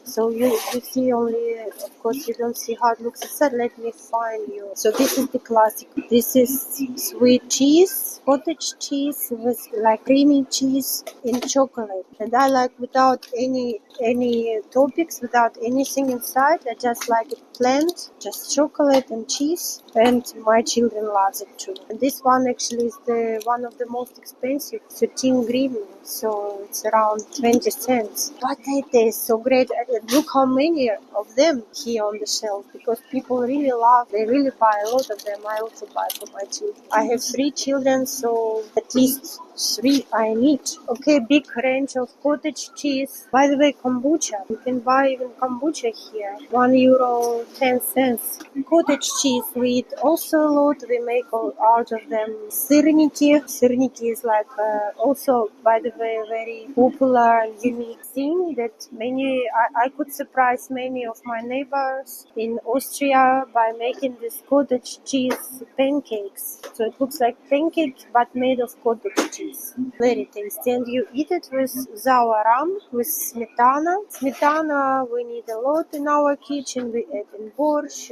So you see only, of course, you don't see how it looks. I said, let me find you. So this is the classic. This is sweet cheese, cottage cheese with like creamy cheese in chocolate. And I like without any toppings, without anything inside. I just like it plain, just chocolate and cheese. And my children love it too. And this one actually is the one of the most expensive, 13 grivna. So it's around 20 cents. But it is so great. Look how many of them here on the shelf, because people really love, they really buy a lot of them. I also buy for my children. I have 3 children, so at least 3 I need. Okay, big range of cottage cheese. By the way, kombucha. You can buy even kombucha here. €1.10. Cottage cheese, we eat also a lot. We make out of them syrniki. Syrniki is like also, by the way, a very popular and unique thing that I could surprise many of my neighbors in Austria by making this cottage cheese pancakes. So it looks like pancakes but made of cottage cheese. Very tasty. And you eat it with zauaram, with smetana. Smetana we need a lot in our kitchen. We add in borscht.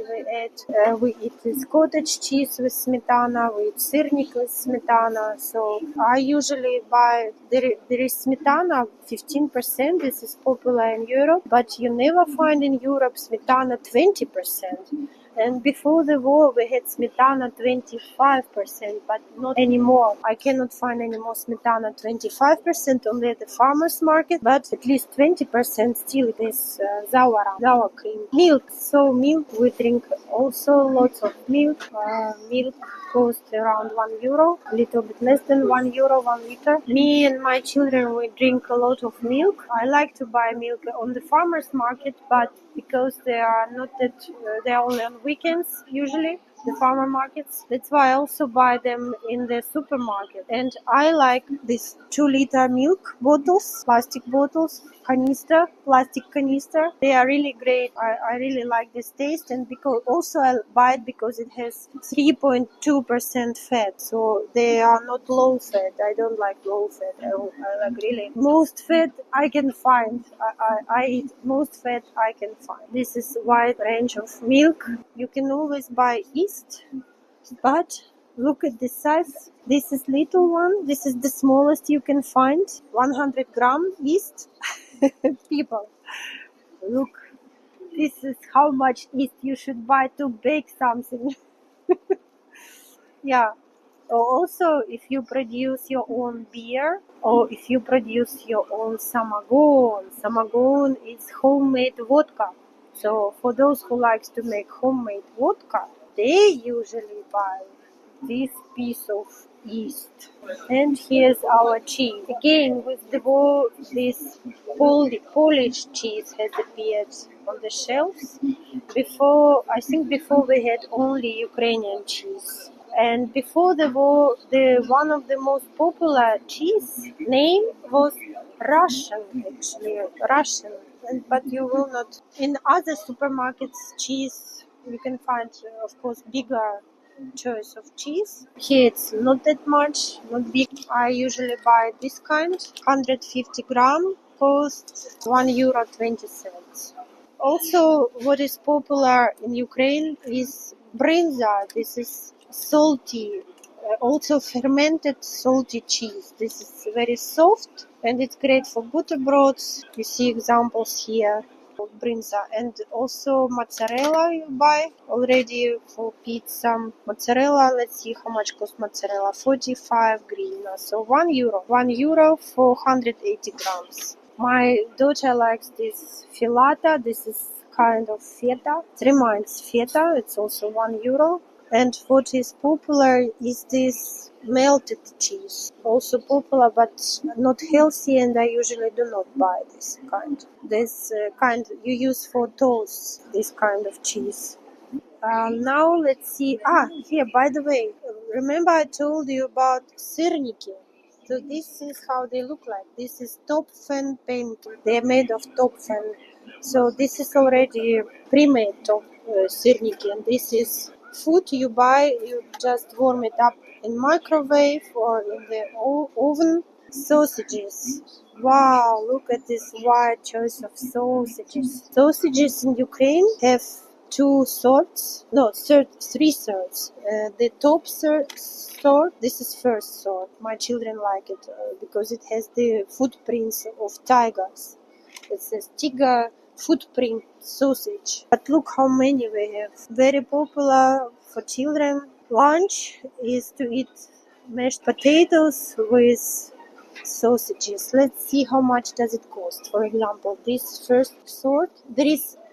We eat this cottage cheese with smetana. We eat syrnik with smetana. So I usually buy, there is smetana 15%. This is popular in Europe, but you never find in Europe smetana 20%. And before the war, we had smetana 25%, but not anymore. I cannot find any more smetana 25% only at the farmer's market, but at least 20% still is sour cream. Milk. So milk, we drink also lots of milk. Milk costs around €1, a little bit less than €1, 1 liter. Me and my children, we drink a lot of milk. I like to buy milk on the farmer's market, but because they are not that, they are only on weekends usually, the farmer markets. That's why I also buy them in the supermarket. And I like these 2-liter milk bottles, plastic bottles, plastic canister. They are really great. I really like this taste, and because also I buy it because it has 3.2% fat. So they are not low fat. I don't like low fat. I like really most fat I can find. I eat most fat I can find. This is a wide range of milk. You can always buy yeast, but look at this size. This is little one. This is the smallest you can find. 100 gram yeast. People, look. This is how much yeast you should buy to bake something. Yeah. Also, if you produce your own beer or if you produce your own samagon is homemade vodka. So for those who likes to make homemade vodka, they usually buy this piece of yeast. And here's our cheese. Again, with the war, this Polish cheese has appeared on the shelves. I think before we had only Ukrainian cheese. And before the war, one of the most popular cheese name was Russian, actually, Russian. But you will not, in other supermarkets, cheese, you can find, of course, bigger choice of cheese. Here it's not that much, not big. I usually buy this kind, 150 gram, costs €1.20. Also, what is popular in Ukraine is brinza. This is salty, also fermented salty cheese. This is very soft and it's great for butterbroads. You see examples here of brinza. And also mozzarella you buy already for pizza. Mozzarella, let's see how much costs mozzarella. 45 hryvnia. So €1. €1 for 180 grams. My daughter likes this filata. This is kind of feta. It reminds feta. It's also €1. And what is popular is this melted cheese. Also popular, but not healthy, and I usually do not buy this kind. This kind you use for toast, this kind of cheese. Now let's see. Here, by the way, remember I told you about syrniki. So this is how they look like. This is topfen pancake. They are made of topfen. So this is already pre-made syrniki, and this is food you buy. You just warm it up in microwave or in the oven. Sausages. Wow, look at this wide choice of sausages. Sausages in Ukraine have two sorts, no, three sorts. The top sort, this is first sort. My children like it because it has the footprints of tigers. It says tiger footprint sausage. But look how many we have. Very popular for children. Lunch is to eat mashed potatoes with sausages. Let's see how much does it cost. For example, this first sort,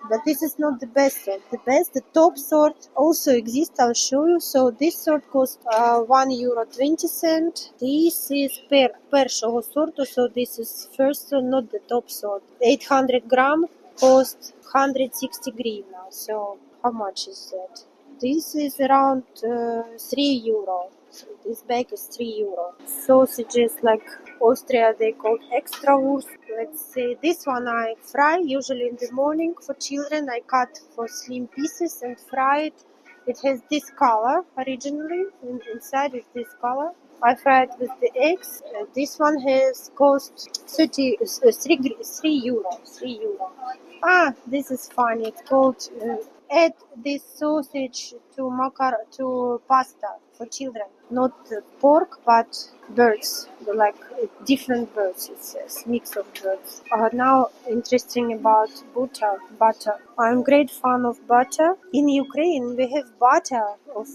but this is not the best sort. The top sort also exists. I'll show you. So this sort costs €1.20. This is першого сорту. So this is first sort, not the top sort. 800 gram cost 160 hryvnia. So how much is that? This is around €3. So this bag is €3. Sausages like Austria, they call extrawurst. Let's say this one I fry usually in the morning for children. I cut for slim pieces and fry it. It has this color originally. Inside is this color. I fry it with the eggs. This one has cost €3. €3. This is funny. It's called add this sausage to pasta for children. Not pork, but birds. Like different birds. It says mix of birds. Now interesting about butter. I'm great fan of butter. In Ukraine, we have butter of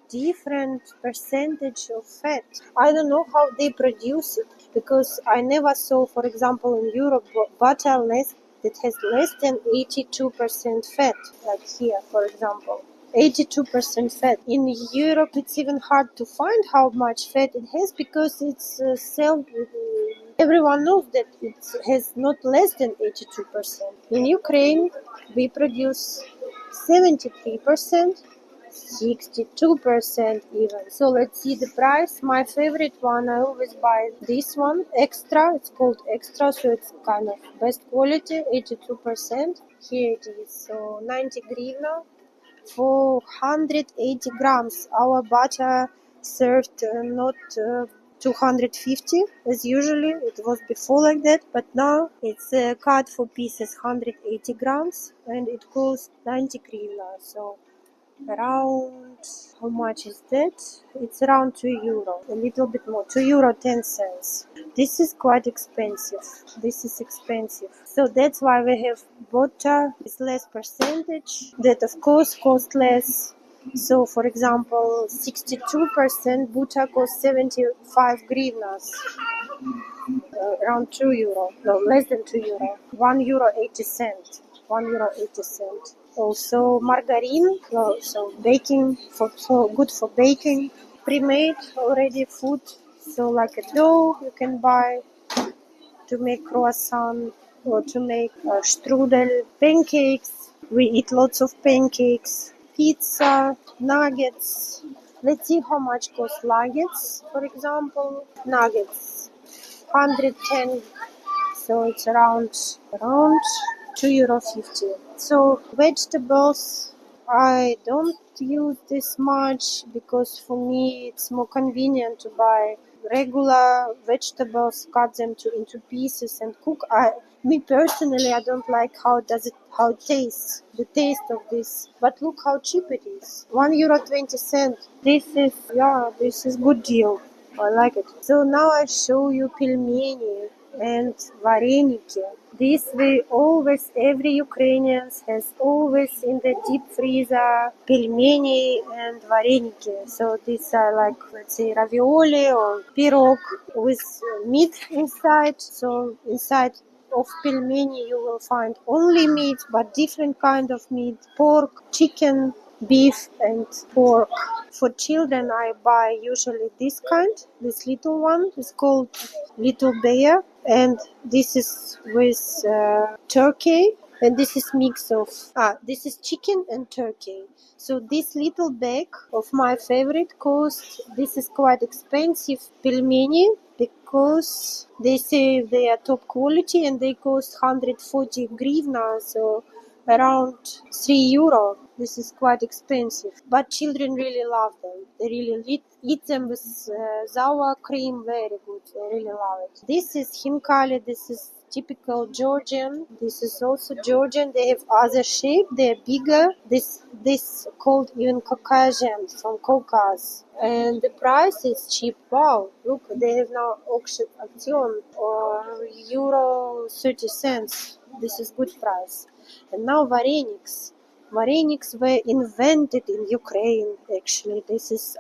different percentage of fat. I don't know how they produce it because I never saw, for example, in Europe, butter that has less than 82% fat, like here, for example. 82% fat. In Europe, it's even hard to find how much fat it has because it's everyone knows that it has not less than 82%. In Ukraine, we produce 73%. 62% even. So let's see the price. My favorite one, I always buy this one, extra. It's called extra, so it's kind of best quality, 82%. Here it is, so 90 hryvnia for 180 grams. Our butter served not 250 as usually. It was before like that, but now it's cut for pieces 180 grams and it costs 90 hryvnia. So around, how much is that? It's around €2, a little bit more, €2.10. This is quite expensive. This is expensive. So that's why we have butter with less percentage. That of course costs less. So for example, 62% butter costs 75 hryvnias. Around €2. No, less than €2. €1.80. €1.80. Also margarine, so baking for good for baking. Pre-made already food, so like a dough you can buy to make croissant or to make strudel, pancakes. We eat lots of pancakes, pizza, nuggets. Let's see how much cost nuggets. For example, nuggets, 110. So it's around €2.50. So vegetables, I don't use this much because for me it's more convenient to buy regular vegetables, cut them into pieces and cook. Me personally, I don't like how it tastes, the taste of this. But look how cheap it is. €1.20. This is good deal. I like it. So now I show you pelmeni and vareniki. This we always, every Ukrainian has always in the deep freezer pelmeni and vareniki. So these are like, let's say, ravioli or pirog with meat inside. So inside of pelmeni you will find only meat, but different kind of meat: pork, chicken, beef, and pork. For children I buy usually this kind, this little one is called Little Bear, and this is with turkey, and this is mix of this is chicken and turkey. So this little bag of my favorite cost, this is quite expensive pelmeni, because they say they are top quality and they cost 140 grivna, so around €3. This is quite expensive, but children really love them. They really eat them with sour cream, very good. They really love it. This is himkali. This is typical Georgian. This is also Georgian. They have other shape. They're bigger. This called even Caucasian, from Caucasus. And the price is cheap. Wow, look, they have now auction or €0.30. This is good price. And now vareniks. Vareniks were invented in Ukraine, actually. This is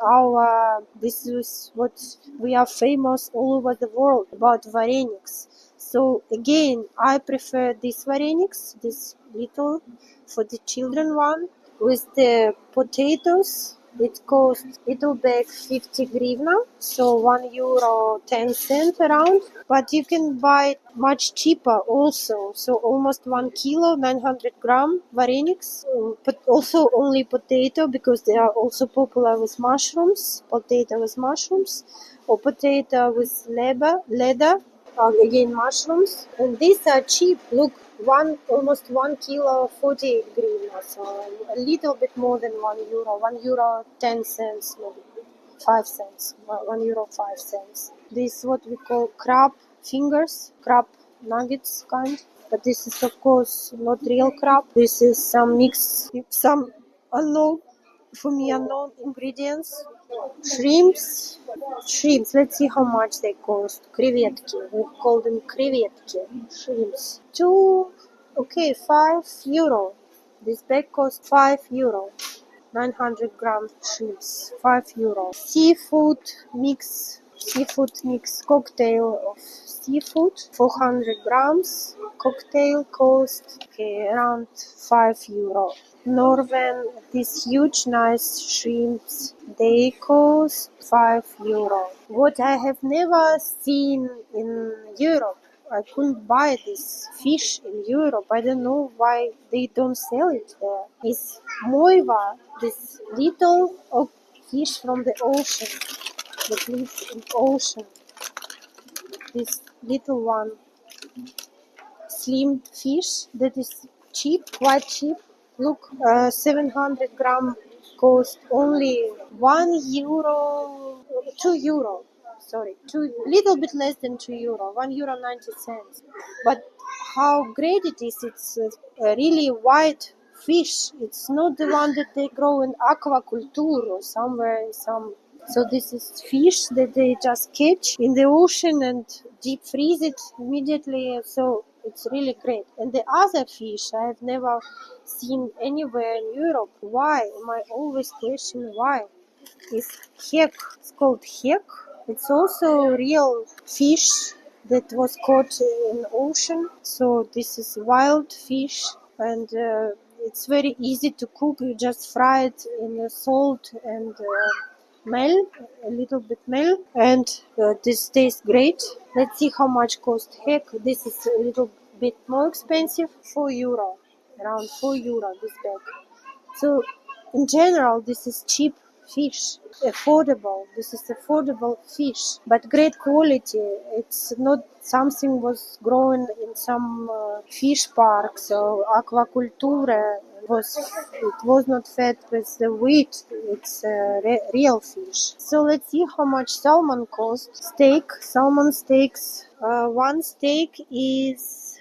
what we are famous all over the world about vareniks. So again, I prefer these vareniks, this little, for the children one, with the potatoes. It costs little bag 50 grivna, so €1.10 around. But you can buy it much cheaper also. So almost 1 kilo, 900 gram vareniks, but also only potato, because they are also popular with mushrooms. Potato with mushrooms, or potato with leather. Again, mushrooms, and these are cheap. Look, almost 1 kilo, 40 grivna, so a little bit more than €1. €1.10, maybe 5 cents. €1.05. This is what we call crab fingers, crab nuggets kind. But this is of course not real crab. This is some mix, some unknown, for me unknown ingredients. Shrimps. Let's see how much they cost. Креветки. We call them креветки. Shrimps. €5. This bag costs €5. 900 gram shrimps. €5. Seafood mix cocktail of seafood. 400 grams. Cocktail cost around €5. Northern, these huge nice shrimps, they cost €5. What I have never seen in Europe, I couldn't buy this fish in Europe. I don't know why they don't sell it there. Is moiva, this little fish from the ocean that lives in ocean. This little one, slim fish that is cheap, quite cheap. Look, 700 gram cost only €1, €2. Sorry, little bit less than €2, €1.90. But how great it is! It's a really white fish. It's not the one that they grow in aquaculture or somewhere in some. So this is fish that they just catch in the ocean and deep freeze it immediately. So it's really great. And the other fish I have never seen anywhere in Europe. Why? I always question why. Is hek. It's called hek. It's also real fish that was caught in ocean. So this is wild fish, and it's very easy to cook. You just fry it in salt and a little bit mel, and this tastes great. Let's see how much cost hek. This is a little bit more expensive, €4, around €4 this bag. So in general, this is cheap fish, affordable. This is affordable fish, but great quality. It's not something was grown in some fish parks or aquaculture. it was not fed with the wheat. It's real fish. So let's see how much salmon costs. Salmon steaks. One steak is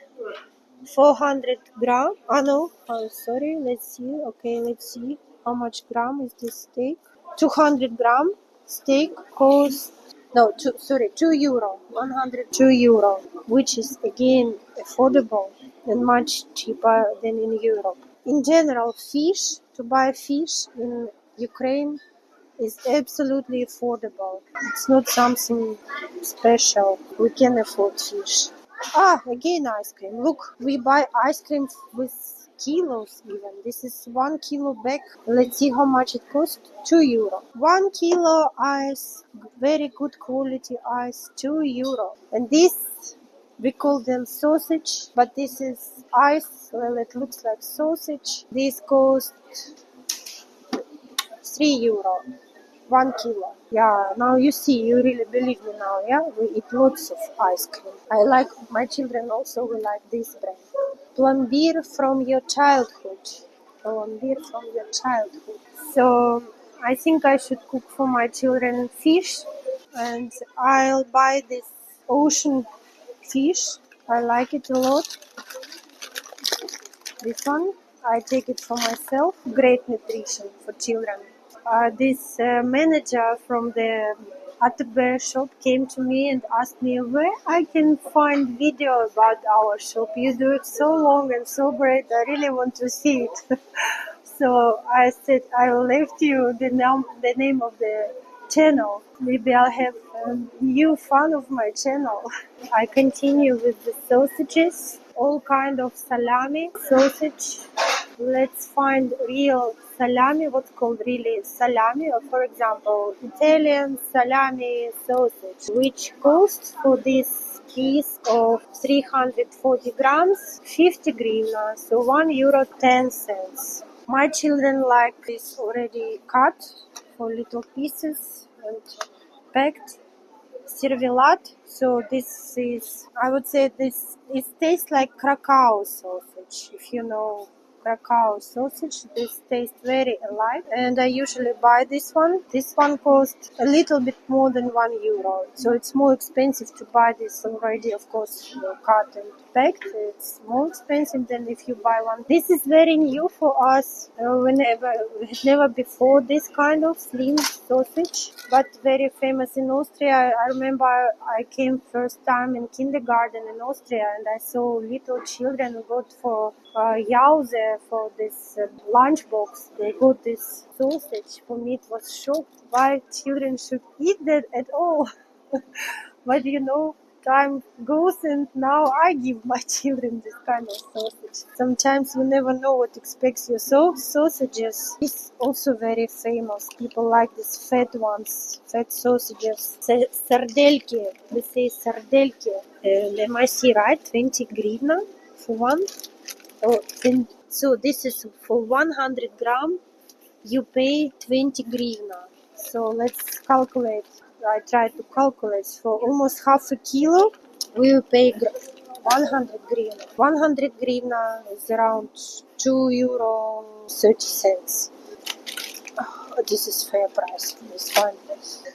400 gram. No. Oh, sorry. Let's see. Okay, let's see how much gram is this steak. 200 gram steak costs. No, 2 euro. 102 euro, which is again affordable and much cheaper than in Europe. In general, to buy fish in Ukraine is absolutely affordable. It's not something special. We can afford fish. Again ice cream. Look, we buy ice cream with kilos even. This is 1 kilo bag. Let's see how much it costs. 2 euro. 1 kilo ice, very good quality ice, 2 euro. And this, we call them sausage, but this is ice. Well, it looks like sausage. This costs 3 euro. 1 kilo. Yeah, now you see, you really believe me now, yeah? We eat lots of ice cream. My children also will like this brand. Plumbeer from your childhood. Plumbeer from your childhood. So, I think I should cook for my children fish. And I'll buy this ocean fish. I like it a lot. This one, I take it for myself. Great nutrition for children. This manager from the Atbe shop came to me and asked me where I can find video about our shop. You do it so long and so great. I really want to see it. So I said I will leave to you the name of the channel. Maybe I'll have new fun of my channel. I continue with the sausages, all kind of salami, sausage. Let's find real salami, what's called really salami, or for example, Italian salami sausage, which costs for this piece of 340 grams, 50 hryvnia, so 1 euro 10 cents. My children like this already cut for little pieces and packed. Servelat. So this is, I would say it tastes like Krakow sausage. If you know Krakow sausage, this tastes very alike. And I usually buy this one. This one costs a little bit more than 1 euro. So it's more expensive to buy this already, of course, cut and packed. It's more expensive than if you buy one. This is very new for us. Never before this kind of slim sausage, but very famous in Austria. I remember I came first time in kindergarten in Austria, and I saw little children who got for Jause for this lunchbox. They got this sausage. For me, it was shocked why children should eat that at all. But time goes, and now I give my children this kind of sausage. Sometimes you never know what expects you. So sausages is also very famous. People like these fat ones, fat sausages. Sardelki, we say sardelki. Let me see, right? 20 hryvnia for one. So this is for 100 gram. You pay 20 hryvnia. So let's calculate. I try to calculate. For almost half a kilo, we will pay 100 hryvnia. 100 hryvnia is around 2 euro 30 cents. This is fair price. It's fine.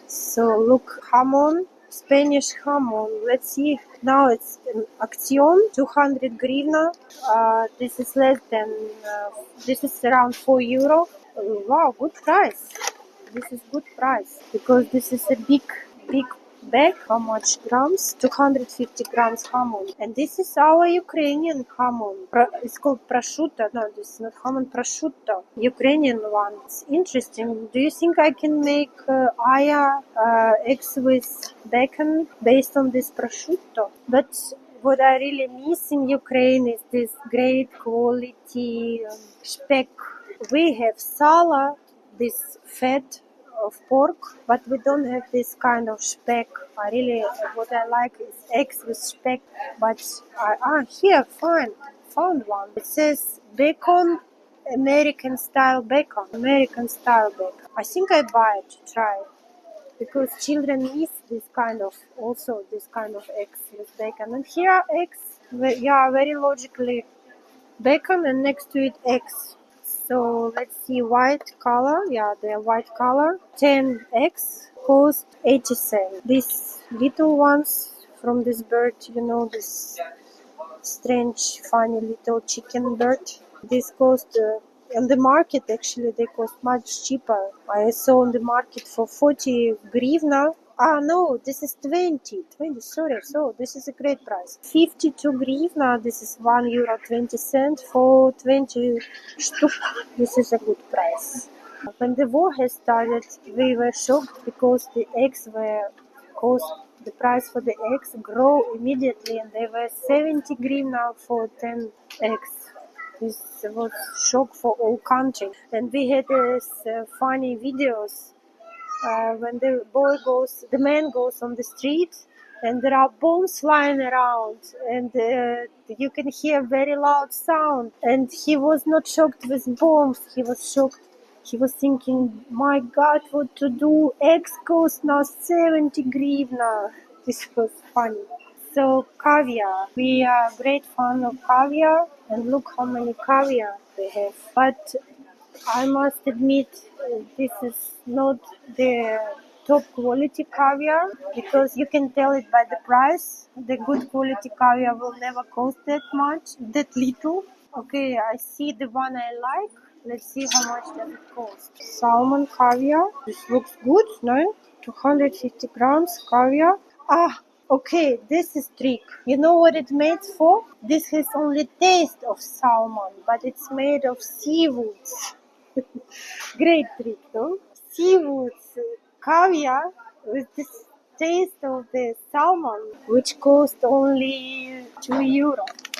So look, hamon, Spanish hamon. Let's see. Now it's an Action, 200 hryvnia. This is less than. This is around 4 euro. Wow, good price. This is good price because this is a big bag. How much grams? 250 grams hamon. And this is our Ukrainian hamon. It's called prosciutto. No, this is not hamon, prosciutto. Ukrainian one. It's interesting. Do you think I can make eggs with bacon based on this prosciutto? But what I really miss in Ukraine is this great quality speck. We have sala, this fat of pork, but we don't have this kind of speck. What I like is eggs with speck. But here, found one. It says bacon, American style bacon. I think I buy it to try it because children miss this kind of eggs with bacon. And here are eggs. Yeah, very logically bacon and next to it eggs. So let's see, white color. Yeah, the white color. 10 eggs cost 80 cents. These little ones from this bird, this strange, funny little chicken bird. This cost on the market, actually they cost much cheaper. I saw on the market for 40 grivna. No, this is 20, sorry. So this is a great price. 52 grivna, this is €1 20 for 20 shtuk. This is a good price. When the war has started, we were shocked because the eggs were cost. The price for the eggs grow immediately, and they were 70 grivna for 10 eggs. This was shock for all country. And we had this funny videos when the man goes on the street, and there are bombs flying around, and you can hear very loud sound. And he was not shocked with bombs. He was shocked. He was thinking, my God, what to do? Eggs cost now 70 grivna. This was funny. So caviar, we are great fan of caviar, and look how many caviar we have. But I must admit, this is not the top quality caviar, because you can tell it by the price. The good quality caviar will never cost that much, that little. Okay, I see the one I like. Let's see how much does it cost. Salmon caviar. This looks good, no? 250 grams caviar. Okay, this is trick. You know what it's made for? This has only taste of salmon, but it's made of seafoods. Great trick, no? Seafoods, caviar with this taste of the salmon, which cost only €2.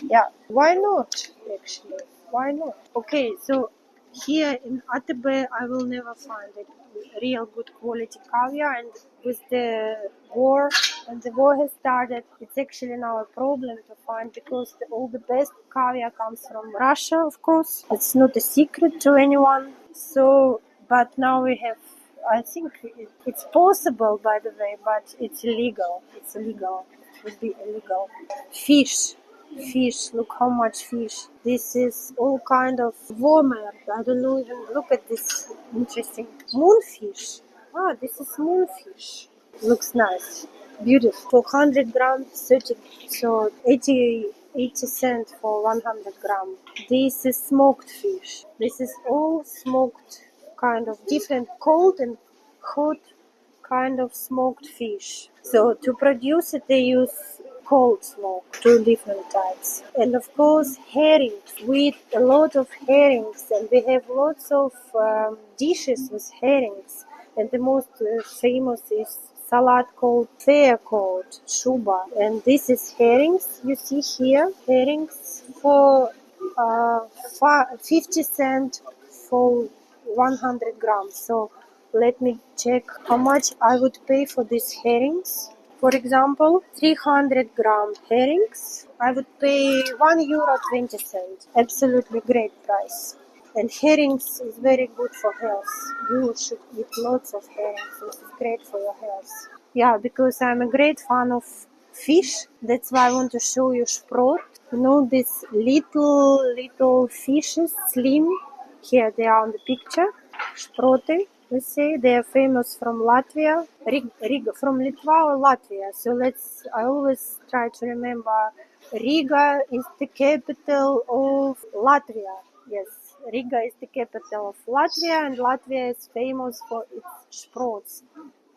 Yeah, why not? Actually, why not? Okay, so here in ATB, I will never find a real good quality caviar, and with the war, when the war has started, it's actually now a problem to find, because all the best caviar comes from Russia, of course. It's not a secret to anyone. So, but now we have, I think it's possible, by the way, but it's illegal. It's illegal. It would be illegal. Fish, look how much fish. This is all kind of wormer. I don't know even, look at this interesting. Moonfish. This is moonfish. Looks nice. Beautiful. 400 grams, 30, so 80 cents for 100 grams. This is smoked fish. This is all smoked, kind of different cold and hot kind of smoked fish. So to produce it, they use cold smoke, two different types. And of course, herrings. We eat a lot of herrings, and we have lots of dishes with herrings. And the most famous is salad called called shuba. And this is herrings. You see here, herrings for 50 cents for 100 grams. So let me check how much I would pay for these herrings. For example, 300 gram herrings, I would pay €1 20. Absolutely great price. And herrings is very good for health. You should eat lots of herrings. This is great for your health. Yeah, because I'm a great fan of fish. That's why I want to show you sprot. You know, these little fishes, slim. Here they are on the picture. Sprote, let's say. They are famous from Latvia. Riga, from Litva or Latvia. So I always try to remember Riga is the capital of Latvia. Yes, Riga is the capital of Latvia, and Latvia is famous for its sprots.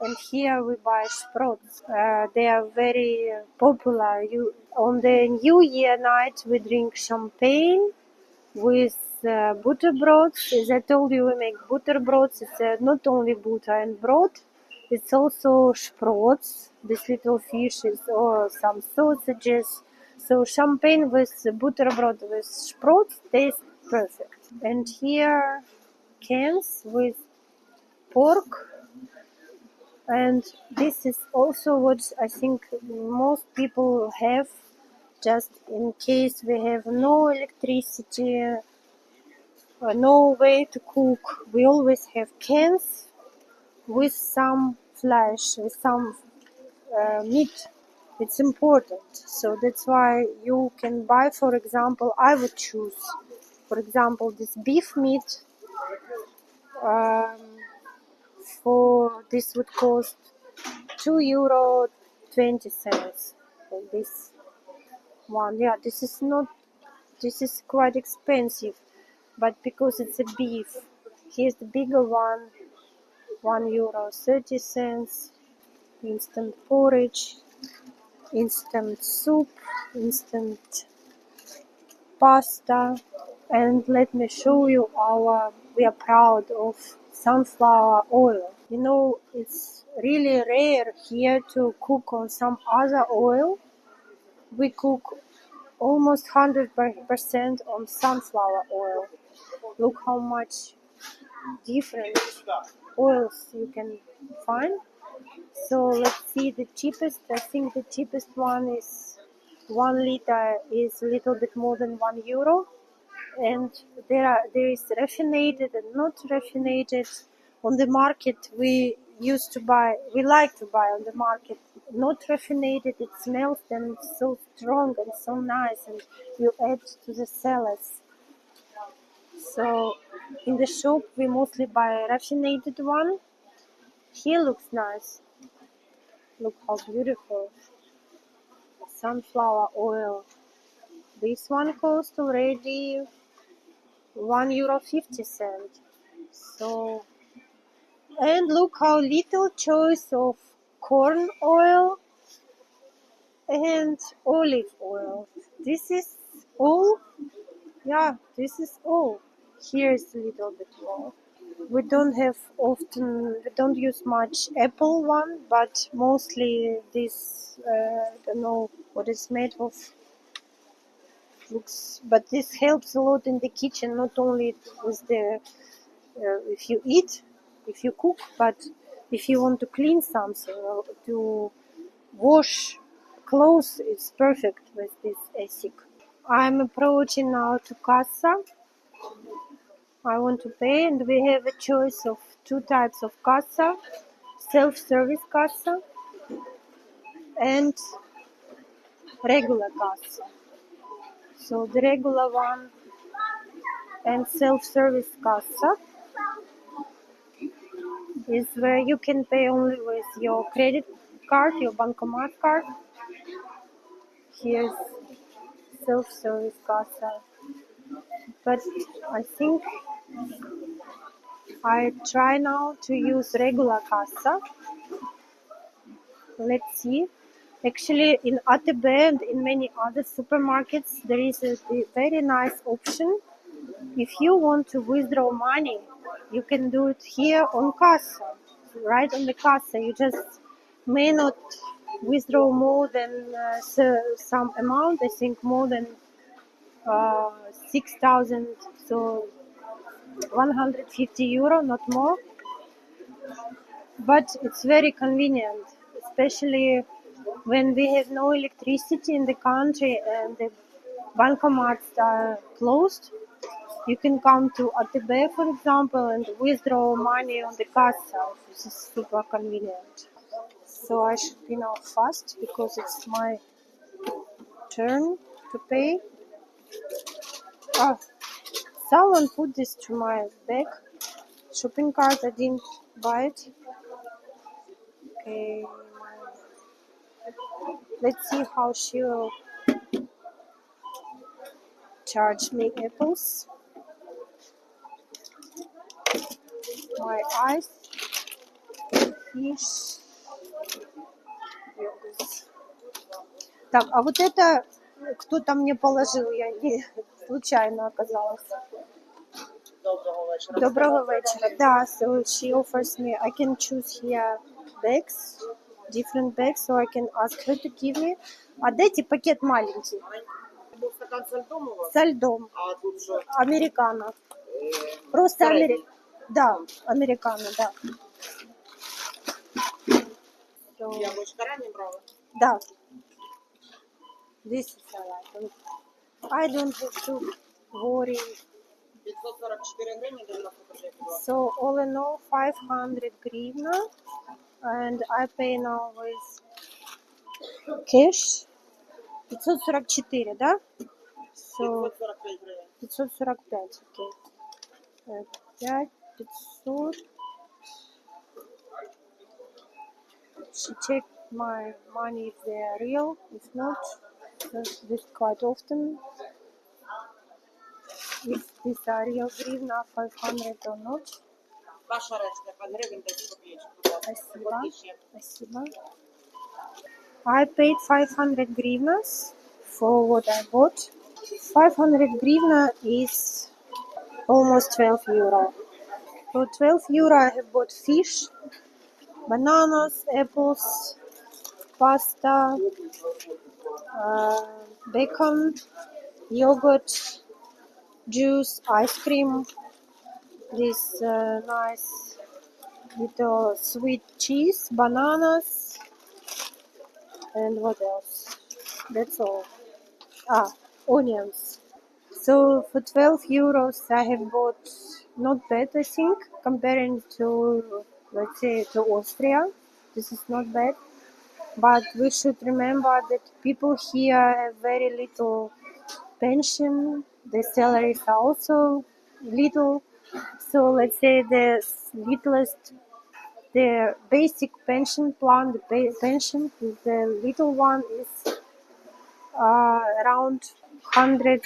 And here we buy sprots. They are very popular. On the New Year night, we drink champagne with butterbrods. As I told you, we make butterbrods. It's not only butter and bread, it's also sprots, these little fishes, or some sausages. So champagne with butterbroad with sprots tastes perfect. And here cans with pork. And this is also what I think most people have, just in case we have no electricity, no way to cook. We always have cans with some flesh, with some meat. It's important. So that's why you can buy, for example, I would choose For example, this beef meat, um, for this would cost €2.20. For this one, yeah, this is not. This is quite expensive, but because it's a beef, here's the bigger one, €1.30. Instant porridge, instant soup, instant pasta. And let me show you we are proud of sunflower oil. You know, it's really rare here to cook on some other oil. We cook almost 100% on sunflower oil. Look how much different oils you can find. So let's see the cheapest. I think the cheapest one is 1 liter is a little bit more than €1. And there is raffinated and not raffinated. On the market we like to buy on the market not raffinated. It smells and it's so strong and so nice, and you add to the salads. So in the shop we mostly buy a raffinated one. Here looks nice. Look how beautiful. Sunflower oil. This one costs already €1.50. So, and look how little choice of corn oil and olive oil. This is all. Yeah, this is all. Here is a little bit more. We don't use much apple one, but mostly this, I don't know what it's made of. But this helps a lot in the kitchen, not only with the, if you cook, but if you want to clean something or to wash clothes, it's perfect with this ESIC. I'm approaching now to Casa. I want to pay, and we have a choice of two types of Casa: self-service Casa and regular Casa. So the regular one and self-service Casa is where you can pay only with your credit card, your bancomat card. Here's self-service Casa. But I think I try now to use regular Casa. Let's see. Actually, in ATB and in many other supermarkets, there is a very nice option. If you want to withdraw money, you can do it here on Casa, right on the Casa. You just may not withdraw more than some amount. I think more than 6,000, so €150, not more. But it's very convenient, especially when we have no electricity in the country and the bankomats are closed. You can come to ATB, for example, and withdraw money on the Casa, which is super convenient. So I should be now fast because it's my turn to pay. Someone put this to my bag. Shopping cart, I didn't buy it. Okay, let's see how she will charge me apples. My eyes, fish, yogurt. Так, а вот это кто-то мне положил, я не случайно оказалась. Доброго вечера. Да, so she offers me, I can choose here bags, different bags, so I can ask her to give me. А дайте пакет маленький.
Был стакан со льдом у вас?
Со льдом.
А тут что?
Американо. Просто да, американо, да. So,
Яблочко ранее брала?
да. This is alright. I don't have to worry.
544 гривны 90 копеек.
So all in all, 500 гривна, and I pay now with cash. 544, да? So 545, окей. 5, 500. She check my money if they are real. If not, this quite often. If these are real гривна 500 or not.
Ваша решта, гривень 10 копійочок.
Спасибо. Спасибо. I paid 500 grivnas for what I bought. 500 grivna is almost 12 euro. For 12 euro I have bought fish, bananas, apples, pasta, bacon, yogurt, juice, ice cream, this nice little sweet cheese, bananas, and what else? That's all. Onions. So for 12 euros I have bought not bad, I think, comparing to, let's say, to Austria. This is not bad. But we should remember that people here have very little pension. The salaries are also little. So let's say the littlest, the basic pension plan, the pension, the little one is around 100,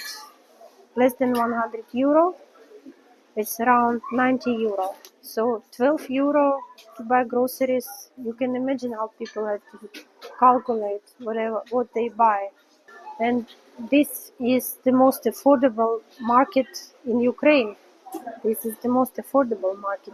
less than 100 euro. It's around 90 euro. So 12 euro to buy groceries. You can imagine how people have to calculate what they buy. And this is the most affordable market in Ukraine. This is the most affordable market.